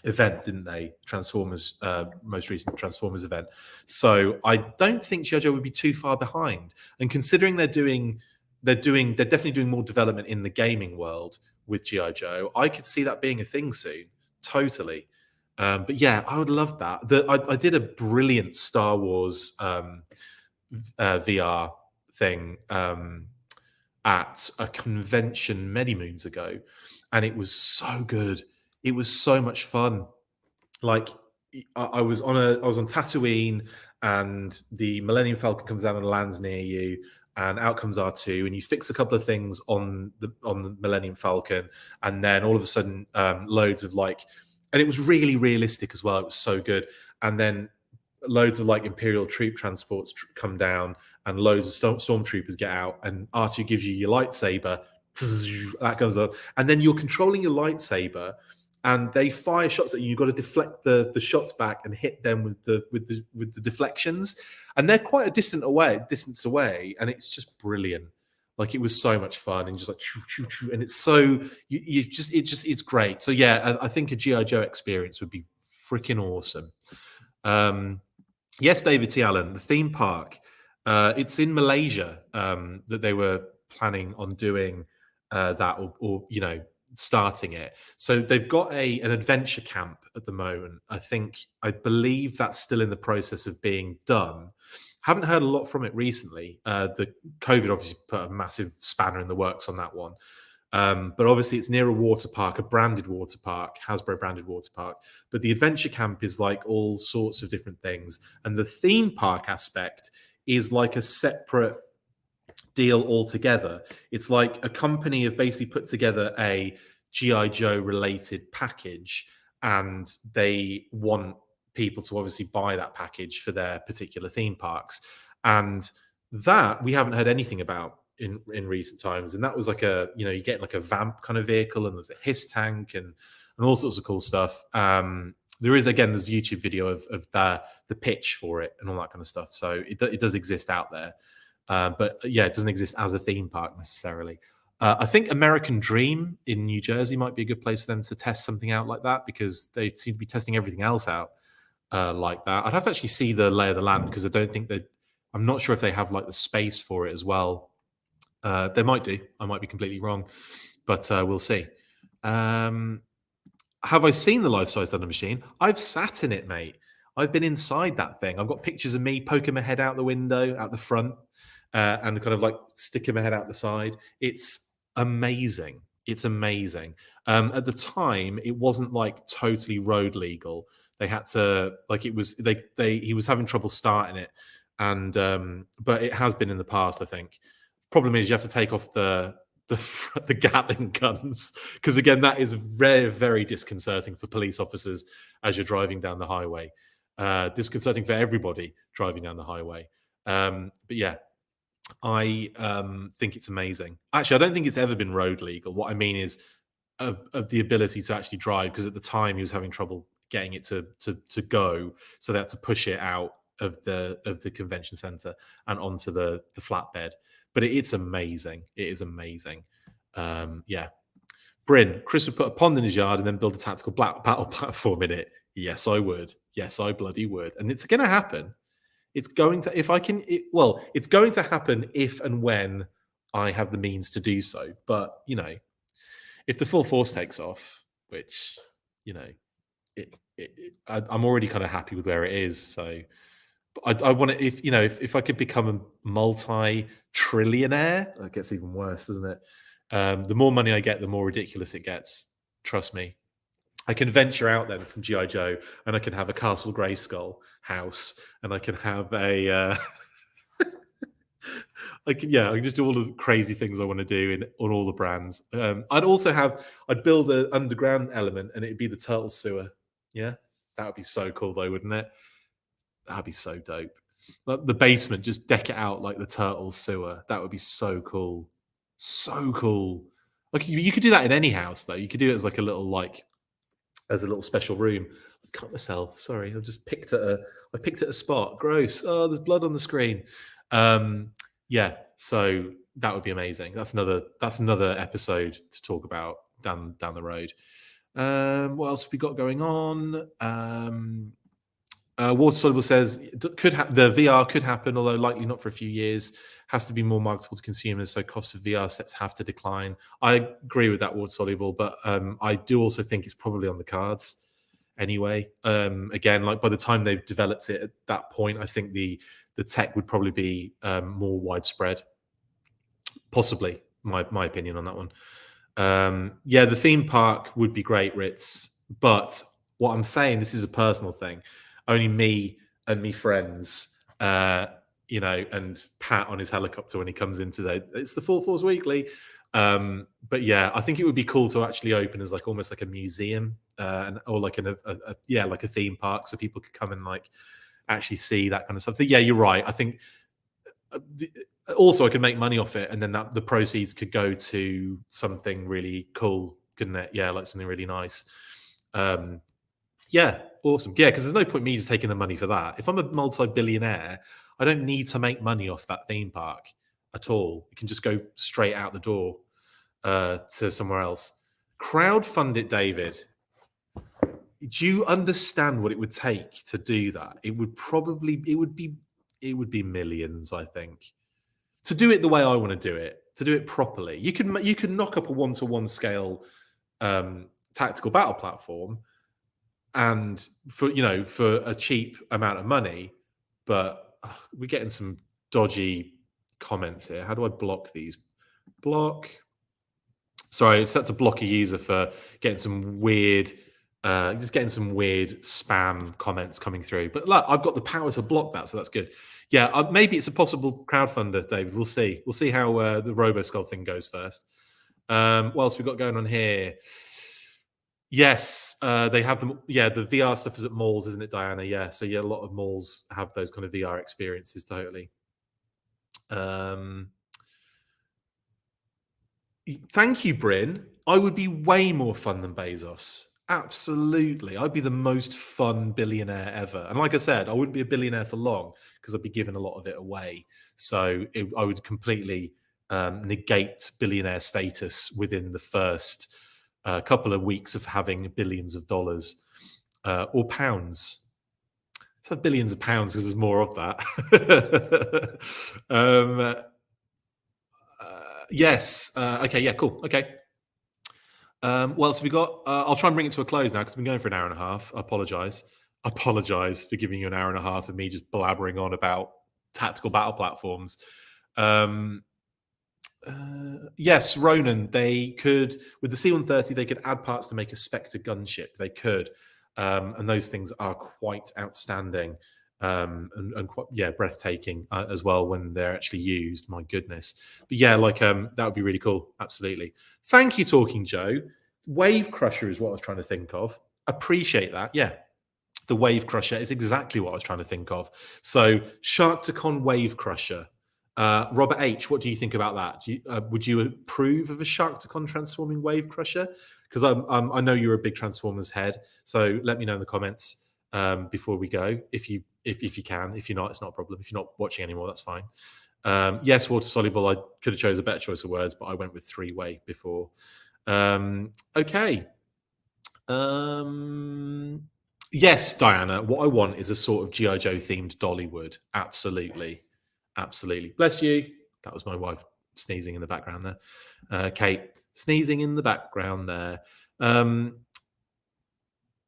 event, didn't they? Transformers, most recent Transformers event. So I don't think GI Joe would be too far behind. And considering they're definitely doing more development in the gaming world with GI Joe. I could see that being a thing soon. Totally. But yeah, I would love that. I did a brilliant Star Wars VR thing at a convention many moons ago, and it was so good. It was so much fun. Like I was on Tatooine, and the Millennium Falcon comes down and lands near you, and out comes R2, and you fix a couple of things on the Millennium Falcon, and then all of a sudden, loads of like, and it was really realistic as well. It was so good, and then loads of like Imperial troop transports come down, and loads of stormtroopers get out, and R2 gives you your lightsaber. That goes up, and then you're controlling your lightsaber, and they fire shots at you. You've got to deflect the shots back and hit them with the deflections, and they're quite a distance away, and it's just brilliant. Like it was so much fun, and just like choo, choo, choo, and it's so it's great. So yeah, I think a GI Joe experience would be freaking awesome. Yes, David T. Allen, the theme park. It's in Malaysia that they were planning on doing that, or starting it. So they've got an adventure camp at the moment. I believe that's still in the process of being done. Haven't heard a lot from it recently. The COVID obviously put a massive spanner in the works on that one. But obviously, it's near a water park, a branded water park, Hasbro branded water park. But the adventure camp is like all sorts of different things. And the theme park aspect is like a separate deal altogether. It's like a company have basically put together a GI Joe related package, and they want people to obviously buy that package for their particular theme parks. And that we haven't heard anything about in recent times. And that was like you get like a vamp kind of vehicle, and there's a hiss tank and all sorts of cool stuff. There's a YouTube video of the pitch for it and all that kind of stuff. So it does exist out there. But yeah, it doesn't exist as a theme park necessarily. I think American Dream in New Jersey might be a good place for them to test something out like that, because they seem to be testing everything else out like that. I'd have to actually see the lay of the land, because I'm not sure if they have like the space for it as well. They might do. I might be completely wrong, but we'll see. Have I seen the life-size Thunder Machine? I've sat in it, mate. I've been inside that thing. I've got pictures of me poking my head out the window, out the front, and kind of like sticking my head out the side. It's amazing. It's amazing. At the time, it wasn't like totally road legal. They had to like it was he was having trouble starting it, and but it has been in the past. I think the problem is you have to take off the Gatling guns, because again that is very, very disconcerting for police officers as you're driving down the highway. Disconcerting for everybody driving down the highway. But yeah, I think it's amazing. Actually, I don't think it's ever been road legal. What I mean is of the ability to actually drive, because at the time he was having trouble getting it to go, so they had to push it out of the convention center and onto the flatbed. But it's amazing. It is amazing. Yeah. Bryn, Chris would put a pond in his yard and then build a tactical battle platform in it. Yes, I would. Yes, I bloody would. And it's going to happen. It's going to, if I can, it's going to happen if and when I have the means to do so. But, if the full force takes off, which, I'm already kind of happy with where it is. So I want to, if I could become a multi-trillionaire, that gets even worse, doesn't it? The more money I get, the more ridiculous it gets. Trust me. I can venture out then from GI Joe, and I can have a Castle Grayskull house, and I can have a. I can just do all the crazy things I want to do on all the brands. I'd build an underground element, and it'd be the turtle sewer. Yeah, that would be so cool, though, wouldn't it? That'd be so dope. Like the basement, just deck it out like the turtle sewer. That would be so cool. So cool. Like you could do that in any house though. You could do it as like a little special room. I cut myself. Sorry, I picked at a spot. Gross. Oh, there's blood on the screen. Yeah, so that would be amazing. That's another episode to talk about down the road. What else have we got going on? Water Soluble says the VR could happen, although likely not for a few years. Has to be more marketable to consumers, so costs of VR sets have to decline. I agree with that, Water Soluble, but I do also think it's probably on the cards anyway. Again, like by the time they've developed it at that point, I think the tech would probably be more widespread. Possibly, my opinion on that one. Yeah, the theme park would be great, Ritz. But what I'm saying, this is a personal thing. Only me and me friends, and Pat on his helicopter when he comes in today. It's the Full Force Weekly. But yeah, I think it would be cool to actually open as like almost like a museum, or like like a theme park, so people could come and like actually see that kind of stuff. But yeah, you're right. I think also I could make money off it, and then the proceeds could go to something really cool, couldn't it? Yeah, like something really nice. Yeah, awesome. Yeah, because there's no point me just taking the money for that. If I'm a multi-billionaire, I don't need to make money off that theme park at all. It can just go straight out the door to somewhere else. Crowdfund it, David. Do you understand what it would take to do that? It would be millions, I think. To do it the way I want to do it, to do it properly. You can knock up a 1-to-1 scale tactical battle platform, and for a cheap amount of money, but we're getting some dodgy comments here. How do I block these? Block. Sorry, I set to block a user for getting some weird spam comments coming through. But look, I've got the power to block that, so that's good. Yeah, maybe it's a possible crowdfunder, David. We'll see. We'll see how the RoboSkull thing goes first. What else we got going on here? Yes, they have them. Yeah, the VR stuff is at malls, isn't it, Diana? Yeah, so yeah, a lot of malls have those kind of VR experiences. Totally. Thank you, Bryn. I would be way more fun than Bezos. Absolutely. I'd be the most fun billionaire ever. And like I said, I wouldn't be a billionaire for long because I'd be giving a lot of it away. So I would completely negate billionaire status within the first couple of weeks of having billions of dollars or pounds. Let's have billions of pounds because there's more of that. Yes. Okay. Yeah. Cool. Okay. What else have we got? I'll try and bring it to a close now because we've been going for an hour and a half. I apologize for giving you an hour and a half of me just blabbering on about tactical battle platforms. Yes, Ronan, they could, with the C-130, they could add parts to make a Spectre gunship. They could. And those things are quite outstanding and quite, breathtaking as well when they're actually used. My goodness. But yeah, that would be really cool. Absolutely. Thank you, Talking Joe. Wave Crusher is what I was trying to think of. Appreciate that. Yeah. The Wave Crusher is exactly what I was trying to think of. So Sharktacon Wave Crusher. Robert H., what do you think about that? Would you approve of a Sharktacon transforming Wave Crusher? Because I know you're a big Transformers head. So let me know in the comments before we go, if you can. If you're not, it's not a problem. If you're not watching anymore, that's fine. Yes, Water Soluble. I could have chose a better choice of words, but I went with three-way before. Okay. Yes, Diana. What I want is a sort of G.I. Joe themed Dollywood. Absolutely. Bless you. That was my wife sneezing in the background there. Kate sneezing in the background there.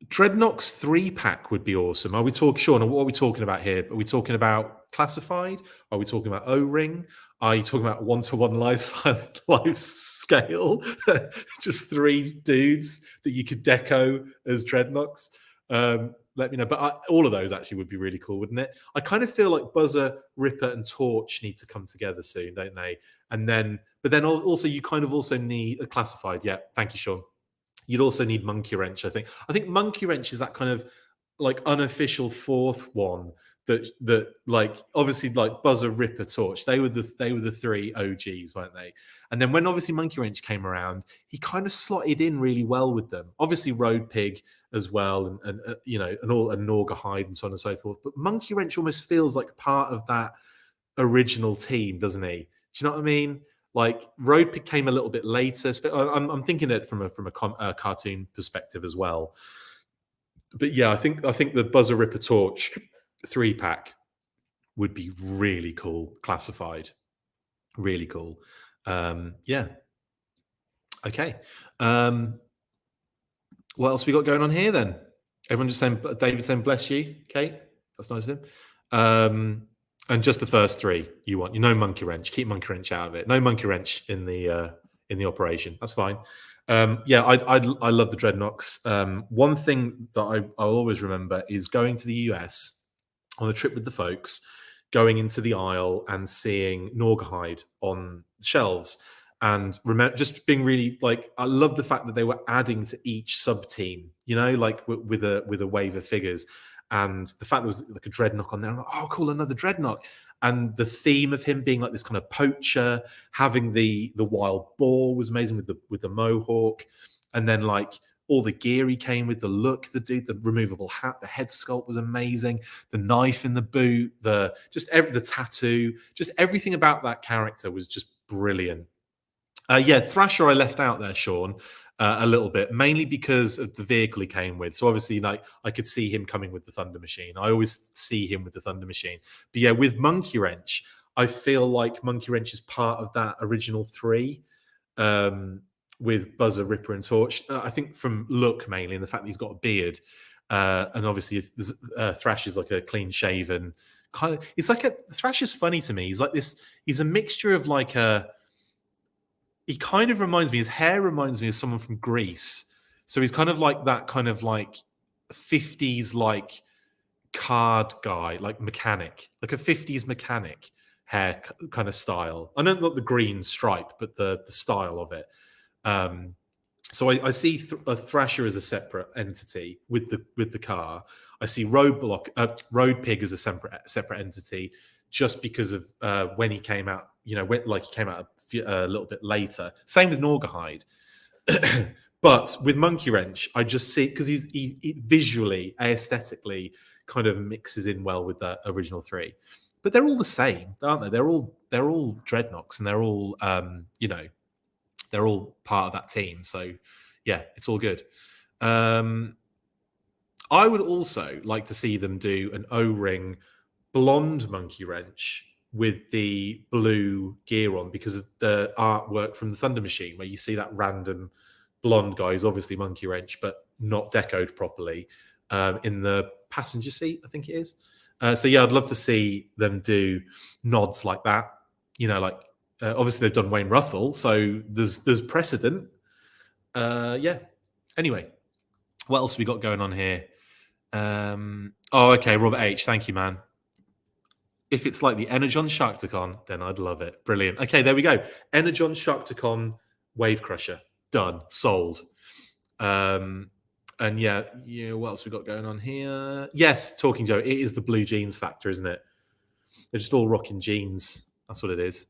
Dreadnocks 3-pack would be awesome. Are we talking, Sean? What are we talking about here? Are we talking about classified? Are we talking about O-ring? Are you talking about 1-to-1 life scale? Just 3 dudes that you could deco as Dreadnoughts? Let me know. But all of those actually would be really cool, wouldn't it? I kind of feel like Buzzer, Ripper, and Torch need to come together soon, don't they? But then also you kind of also need a classified. Yeah, thank you, Sean. You'd also need Monkey Wrench, I think. I think Monkey Wrench is that kind of like unofficial 4th one that like obviously like Buzzer, Ripper, Torch. They were the three OGs, weren't they? And then when obviously Monkey Wrench came around, he kind of slotted in really well with them. Obviously Road Pig as well, and you know, and Naugahyde and so on and so forth. But Monkey Wrench almost feels like part of that original team, doesn't he? Do you know what I mean? Like Road Pig came a little bit later. I'm thinking it from a cartoon perspective as well. But yeah, I think the Buzzer, Ripper, Torch 3-pack would be really cool, classified. Really cool. Yeah. Okay. What else we got going on here then? Everyone just saying, David saying, bless you, Kate. That's nice of him. And just the first three you want. You know, Monkey Wrench. Keep Monkey Wrench out of it. No Monkey Wrench in the operation. That's fine. Yeah, I love the Dreadnocks. One thing that I'll always remember is going to the US on a trip with the folks, going into the aisle and seeing Naugahyde on shelves. And remember, just being really like, I love the fact that they were adding to each sub team, you know, like with a wave of figures. And the fact there was like a Dreadnought on there, I'm like, oh, cool, another Dreadnought. And the theme of him being like this kind of poacher, having the wild boar was amazing with the mohawk, and then like all the gear he came with, the look, the removable hat, the head sculpt was amazing, the knife in the boot, the tattoo, just everything about that character was just brilliant. Yeah, Thrasher I left out there, Sean, a little bit, mainly because of the vehicle he came with. So obviously, like I could see him coming with the Thunder Machine. I always see him with the Thunder Machine. But yeah, with Monkey Wrench, I feel like Monkey Wrench is part of that original three, with Buzzer, Ripper, and Torch. I think from look mainly, and the fact that he's got a beard, and obviously Thrash is like a clean shaven kind of. It's like Thrash is funny to me. He's like this. He's a mixture of like a. He kind of reminds me, his hair reminds me of someone from Greece. So he's kind of like that kind of like 50s like card guy, like mechanic, like a 50s mechanic hair kind of style. I don't like the green stripe, but the style of it. So I see a Thrasher as a separate entity with the car. I see Road Pig as a separate entity, just because of when he came out. You know, he came out a little bit later. Same with Naugahyde. But with Monkey Wrench, I just see, because he visually, aesthetically, kind of mixes in well with the original three. But they're all the same, aren't they? They're all Dreadnocks, and they're all they're all part of that team. So yeah, it's all good. I would also like to see them do an O-ring blonde Monkey Wrench with the blue gear on, because of the artwork from the Thunder Machine, where you see that random blonde guy who's obviously Monkey Wrench, but not decoed properly, in the passenger seat, I think it is. So yeah, I'd love to see them do nods like that. You know, like obviously they've done Wayne Ruthell, so there's precedent. Yeah. Anyway, what else have we got going on here? Oh, okay, Robert H. Thank you, man. If it's like the Energon Sharktacon, then I'd love it. Brilliant. Okay, there we go. Energon Sharktacon Wave Crusher. Done. Sold. And yeah, what else we got going on here? Yes, Talking Joe. It is the blue jeans factor, isn't it? They're just all rocking jeans. That's what it is.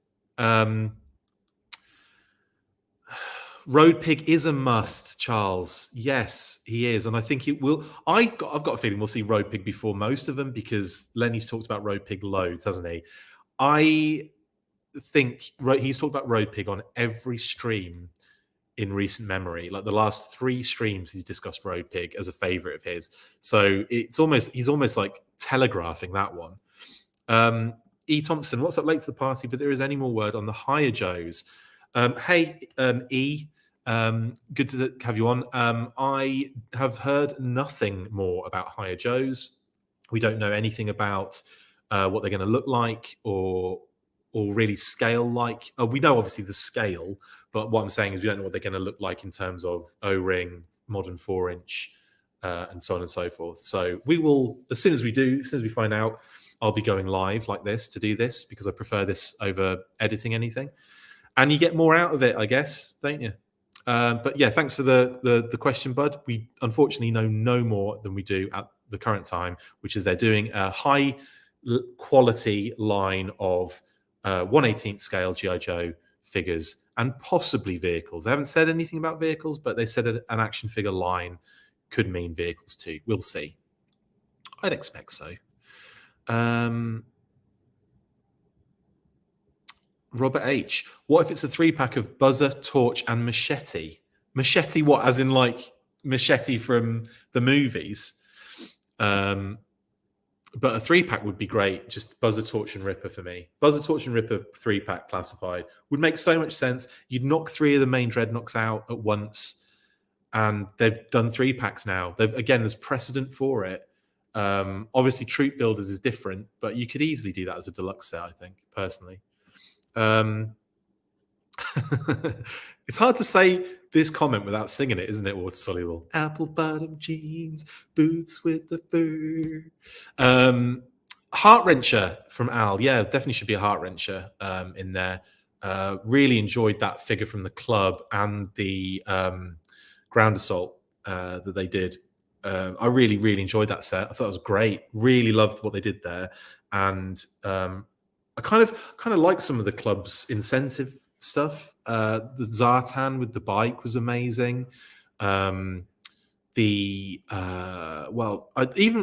Road Pig is a must, Charles. Yes, he is, and I think it will. I've got a feeling we'll see Road Pig before most of them, because Lenny's talked about Road Pig loads, hasn't he? I think he's talked about Road Pig on every stream in recent memory. Like the last 3 streams, he's discussed Road Pig as a favorite of his. So he's almost like telegraphing that one. E. Thompson, what's up late to the party? But there is any more word on the Higher Joes. Hey, E. Good to have you on. I have heard nothing more about Higher Joes. We don't know anything about what they're going to look like or really scale like. We know obviously the scale, but what I'm saying is we don't know what they're going to look like in terms of O-ring, modern 4-inch, and so on and so forth. So we will, as soon as we find out, I'll be going live like this to do this, because I prefer this over editing anything. And you get more out of it, I guess, don't you? But yeah, thanks for the question, Bud. We unfortunately know no more than we do at the current time, which is they're doing a high quality line of 1/18th scale G.I. Joe figures and possibly vehicles. They haven't said anything about vehicles, but they said an action figure line could mean vehicles too. We'll see. I'd expect so. Robert H. What if it's a 3-pack of Buzzer, Torch, and Machete? Machete, what? As in like Machete from the movies? But a 3-pack would be great. Just Buzzer, Torch, and Ripper for me. Buzzer, Torch, and Ripper 3-pack classified would make so much sense. You'd knock 3 of the main Dreadnocks out at once, and they've done 3-packs now. Again, there's precedent for it. Obviously, Troop Builders is different, but you could easily do that as a deluxe set, I think, personally. It's hard to say this comment without singing it, isn't it, Water Soluble? Apple bottom jeans, boots with the fur. Heart Wrencher from Al. Yeah, definitely should be a Heart Wrencher in there. Really enjoyed that figure from the club and the Ground Assault that they did. I really, really enjoyed that set. I thought it was great. Really loved what they did there. And I kind of like some of the club's incentive stuff. The Zartan with the bike was amazing. I even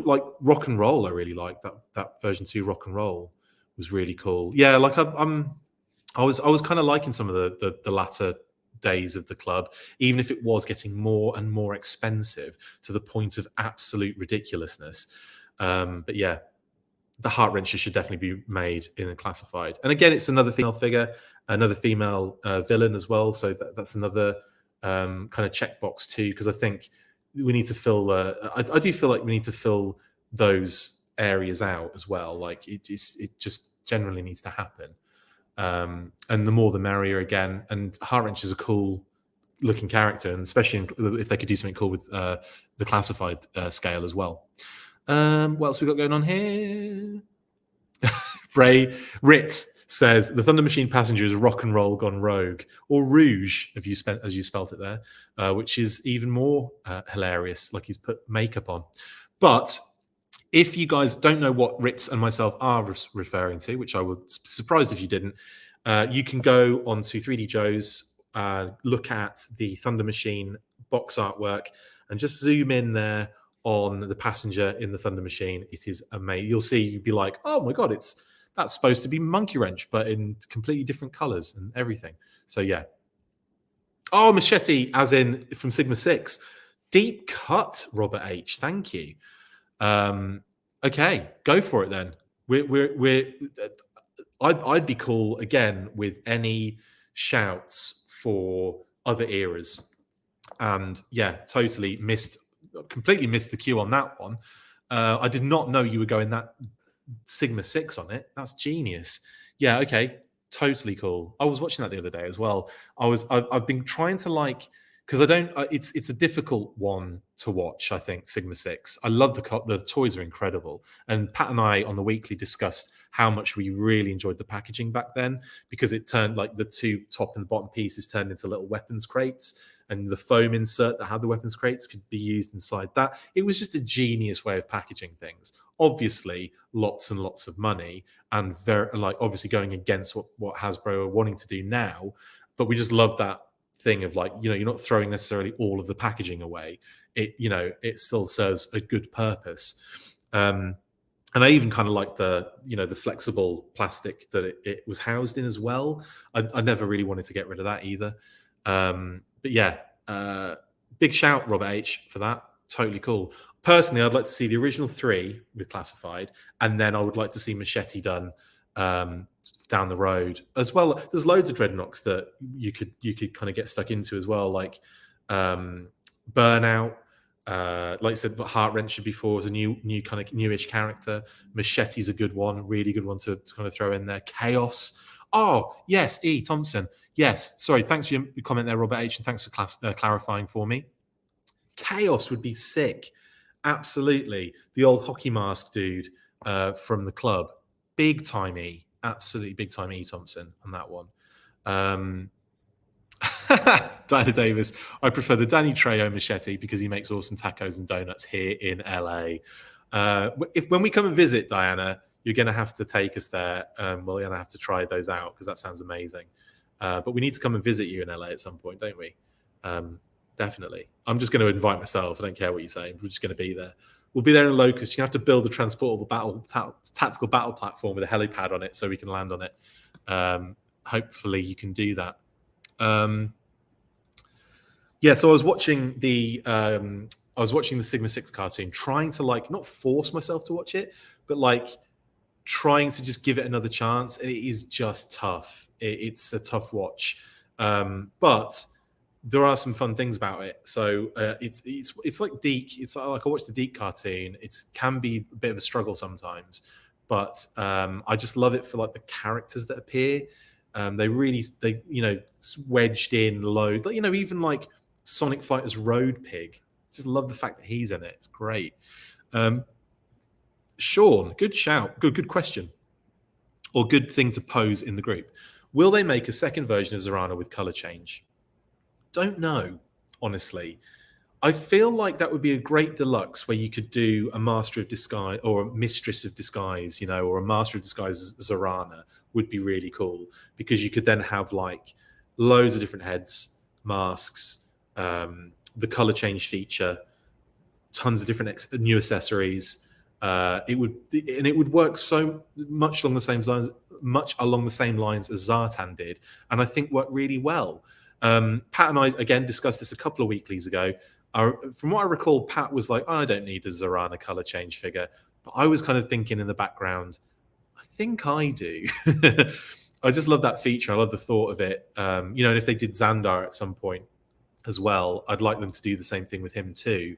like Rock and Roll. I really liked that version 2 Rock and Roll was really cool. Yeah, like I was kind of liking some of the latter days of the club, even if it was getting more and more expensive to the point of absolute ridiculousness. But yeah, the Heart Wrencher should definitely be made in a classified. And again, it's another female figure, another female villain as well. So that's another kind of checkbox too, because I think we need to fill. I do feel like we need to fill those areas out as well. Like it just generally needs to happen. And the more the merrier again. And Heart Wrench is a cool looking character, and especially if they could do something cool with the classified scale as well. What else we got going on here? Bray Ritz says the Thunder Machine passenger is Rock and Roll gone rogue, or Rouge, as you spelt it there, which is even more hilarious. Like he's put makeup on. But if you guys don't know what Ritz and myself are referring to, which I would be surprised if you didn't, you can go onto 3D Joe's, look at the Thunder Machine box artwork, and just zoom in there on the passenger in the Thunder Machine. It is amazing. You'll be like, oh my god, that's supposed to be Monkey Wrench, but in completely different colors and everything. So yeah. Oh, Machete, as in from Sigma 6. Deep cut, Robert H. Thank you. Okay, go for it then. I'd be cool again with any shouts for other eras. And yeah, completely missed the cue on that one. I did not know you were going that Sigma 6 on it. That's genius. Yeah, okay, totally cool. I was watching that the other day as well. I've been trying to like, because I don't. It's a difficult one to watch. I think Sigma 6. I love the toys are incredible, and Pat and I on the weekly discussed how much we really enjoyed the packaging back then, because it turned like the 2 top and bottom pieces turned into little weapons crates, and the foam insert that had the weapons crates could be used inside that. It was just a genius way of packaging things. Obviously, lots and lots of money, and very like obviously going against what Hasbro are wanting to do now. But we just love that thing of like, you're not throwing necessarily all of the packaging away. It still serves a good purpose. And I even kind of like the flexible plastic that it was housed in as well. I never really wanted to get rid of that either. But yeah, big shout, Robert H, for that. Totally cool. Personally, I'd like to see the original 3 with classified, and then I would like to see Machete done down the road as well. There's loads of Dreadnocks that you could kind of get stuck into as well, like Burnout. Like I said, Heart Wrencher before was a new kind of newish character. Machete's a good one, really good one to kind of throw in there. Chaos. Oh yes, E. Thompson. Yes, sorry. Thanks for your comment there, Robert H, and thanks for clarifying for me. Chaos would be sick. Absolutely, the old hockey mask dude from the club. Big time E. Absolutely big time E. Thompson on that one. Diana Davis, I prefer the Danny Trejo Machete because he makes awesome tacos and donuts here in LA. When we come and visit, Diana, you're going to have to take us there. We're going to have to try those out because that sounds amazing. But we need to come and visit you in LA at some point, don't we? Definitely. I'm just going to invite myself. I don't care what you say. We're just going to be there. We'll be there in Locust. You have to build a transportable tactical battle platform with a helipad on it so we can land on it. Hopefully you can do that. Yeah, so I was watching the Sigma 6 cartoon, trying to like not force myself to watch it, but like trying to just give it another chance. It is just tough. It's a tough watch, but there are some fun things about it. So it's like Deke. It's like I watched the Deke cartoon. It can be a bit of a struggle sometimes, but I just love it for like the characters that appear. They wedged in loads. Even like Sonic Fighter's Road Pig. Just love the fact that he's in it. It's great. Sean, good shout. Good question. Or good thing to pose in the group. Will they make a second version of Zorana with color change? Don't know, honestly. I feel like that would be a great deluxe where you could do a Master of Disguise or a Mistress of Disguise, or a Master of Disguise Zorana would be really cool because you could then have like loads of different heads, masks, the color change feature, tons of different new accessories. It would work so much along the same lines as Zartan did, and I think worked really well. Pat and I again discussed this a couple of weeklies ago. From what I recall, Pat was like, "I don't need a Zorana color change figure," but I was kind of thinking in the background, I think I do. I just love that feature. I love the thought of it. And if they did Xandar at some point as well, I'd like them to do the same thing with him too.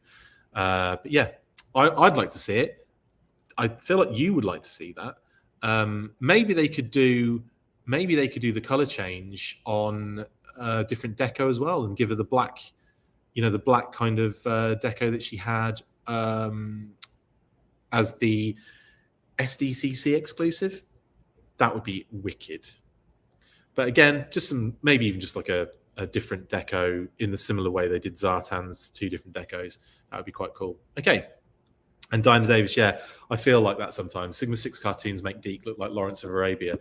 But yeah, I'd like to see it. I feel like you would like to see that. Maybe they could do the color change on different deco as well, and give her the black, the black kind of deco that she had as the SDCC exclusive. That would be wicked. But again, maybe even just like a different deco in the similar way they did Zartan's two different decos. That would be quite cool. Okay. And Diana Davis, yeah, I feel like that sometimes. Sigma 6 cartoons make Deke look like Lawrence of Arabia.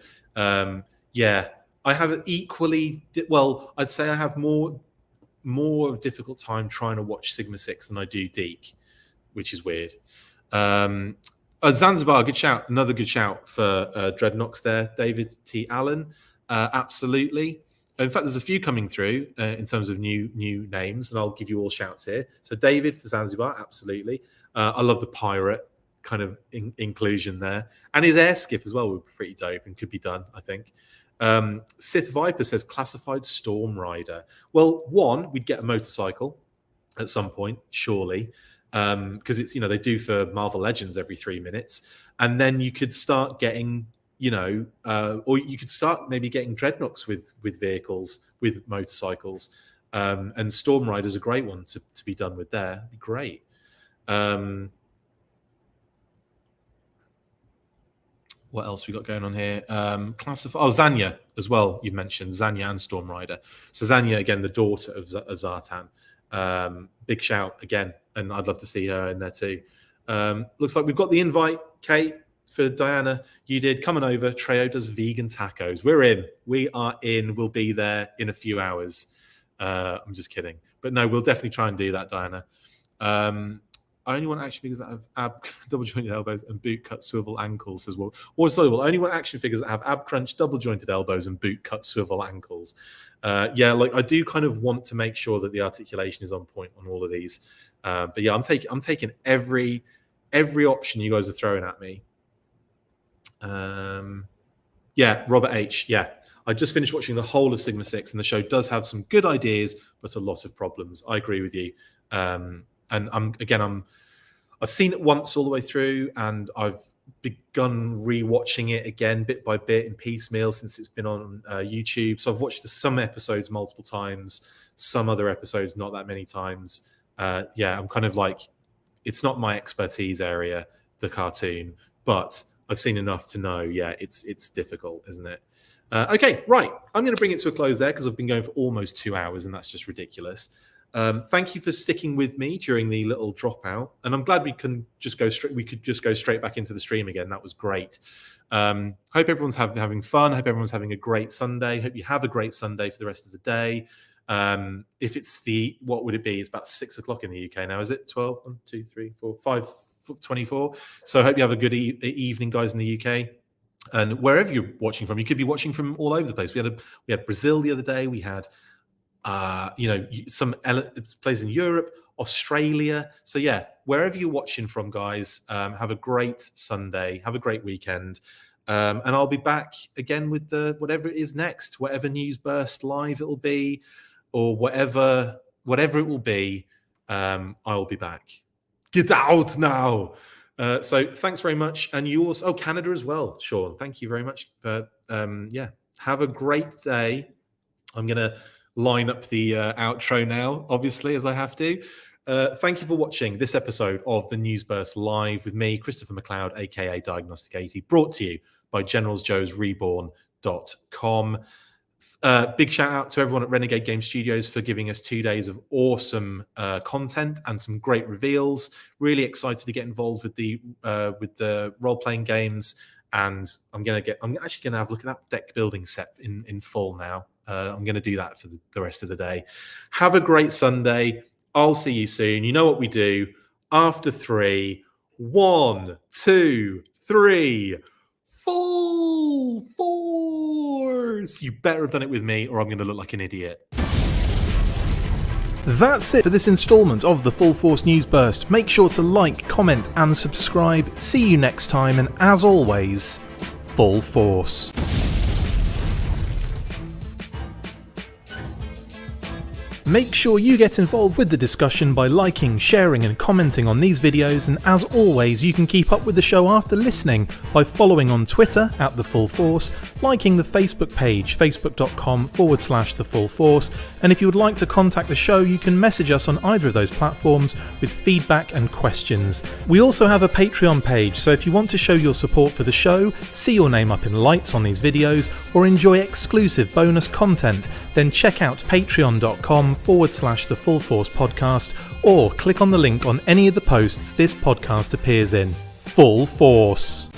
Yeah, I have an equally... Well, I'd say I have more of a difficult time trying to watch Sigma 6 than I do Deke, which is weird. Zanzibar, good shout. Another good shout for Dreadnocks there. David T. Allen, absolutely. In fact, there's a few coming through in terms of new names, and I'll give you all shouts here. So David for Zanzibar, absolutely. I love the pirate kind of inclusion there. And his air skiff as well would be pretty dope and could be done, I think. Sith Viper says classified Storm Rider. Well, we'd get a motorcycle at some point, surely. Because it's, they do for Marvel Legends every 3 minutes. And then you could start getting, or you could start maybe getting Dreadnoughts with vehicles, with motorcycles. And Storm Rider's a great one to be done with there. It'd be great. What else we got going on here? Zanya as well. You've mentioned Zanya and Storm Rider. So Zanya, again, the daughter of Zartan. Big shout again, and I'd love to see her in there too. Looks like we've got the invite, Kate, for Diana. You did. Coming over. Treo does vegan tacos. We're in. We are in. We'll be there in a few hours. I'm just kidding. But no, we'll definitely try and do that, Diana. I only want action figures that have double jointed elbows and boot cut swivel ankles as well. I only want action figures that have ab crunch, double jointed elbows and boot cut swivel ankles. Yeah, like I do kind of want to make sure that the articulation is on point on all of these. But yeah, I'm taking every option you guys are throwing at me. Yeah, Robert H. Yeah, I just finished watching the whole of Sigma 6, and the show does have some good ideas, but a lot of problems. I agree with you. And I've seen it once all the way through, and I've begun rewatching it again bit by bit in piecemeal since it's been on YouTube. So I've watched some episodes multiple times, some other episodes not that many times. Yeah, I'm kind of like, it's not my expertise area, the cartoon, but I've seen enough to know, yeah, it's difficult, isn't it? Okay, right. I'm going to bring it to a close there because I've been going for almost 2 hours, and that's just ridiculous. Thank you for sticking with me during the little dropout, and I'm glad we could just go straight back into the stream again. That was great. Hope everyone's having fun. Hope everyone's having a great Sunday. Hope you have a great Sunday for the rest of the day. If it's what would it be? It's about 6 o'clock in the UK now. Is it 12? 1, 2, 3, 4, 5, 24. So I hope you have a good evening, guys, in the UK. And wherever you're watching from, you could be watching from all over the place. We had Brazil the other day. We had some places in Europe, Australia. So yeah, wherever you're watching from, guys, have a great Sunday, have a great weekend, and I'll be back again with whatever it is next, whatever news burst live it'll be, or whatever it will be. I'll be back. Get out now. So thanks very much, and you also Canada as well, Sean. Thank you very much. Have a great day. I'm gonna line up the outro now, obviously, as I have to. Thank you for watching this episode of the Newsburst Live with me, Christopher McLeod AKA Diagnostic 80, brought to you by generalsjoesreborn.com. Big shout out to everyone at Renegade Game Studios for giving us 2 days of awesome content and some great reveals. Really excited to get involved with the role-playing games, and I'm actually gonna have a look at that deck building set in full now. I'm going to do that for the rest of the day. Have a great Sunday. I'll see you soon. You know what we do. After 3, 1, 2, 3, full force. You better have done it with me, or I'm going to look like an idiot. That's it for this installment of the Full Force News Burst. Make sure to like, comment, and subscribe. See you next time, and as always, full force. Make sure you get involved with the discussion by liking, sharing and commenting on these videos, and as always you can keep up with the show after listening by following on Twitter at The Full Force, liking the Facebook page facebook.com/The Full Force, and if you would like to contact the show you can message us on either of those platforms with feedback and questions. We also have a Patreon page, so if you want to show your support for the show, see your name up in lights on these videos, or enjoy exclusive bonus content, then check out patreon.com/The Full Force Podcast, or click on the link on any of the posts this podcast appears in. Full Force.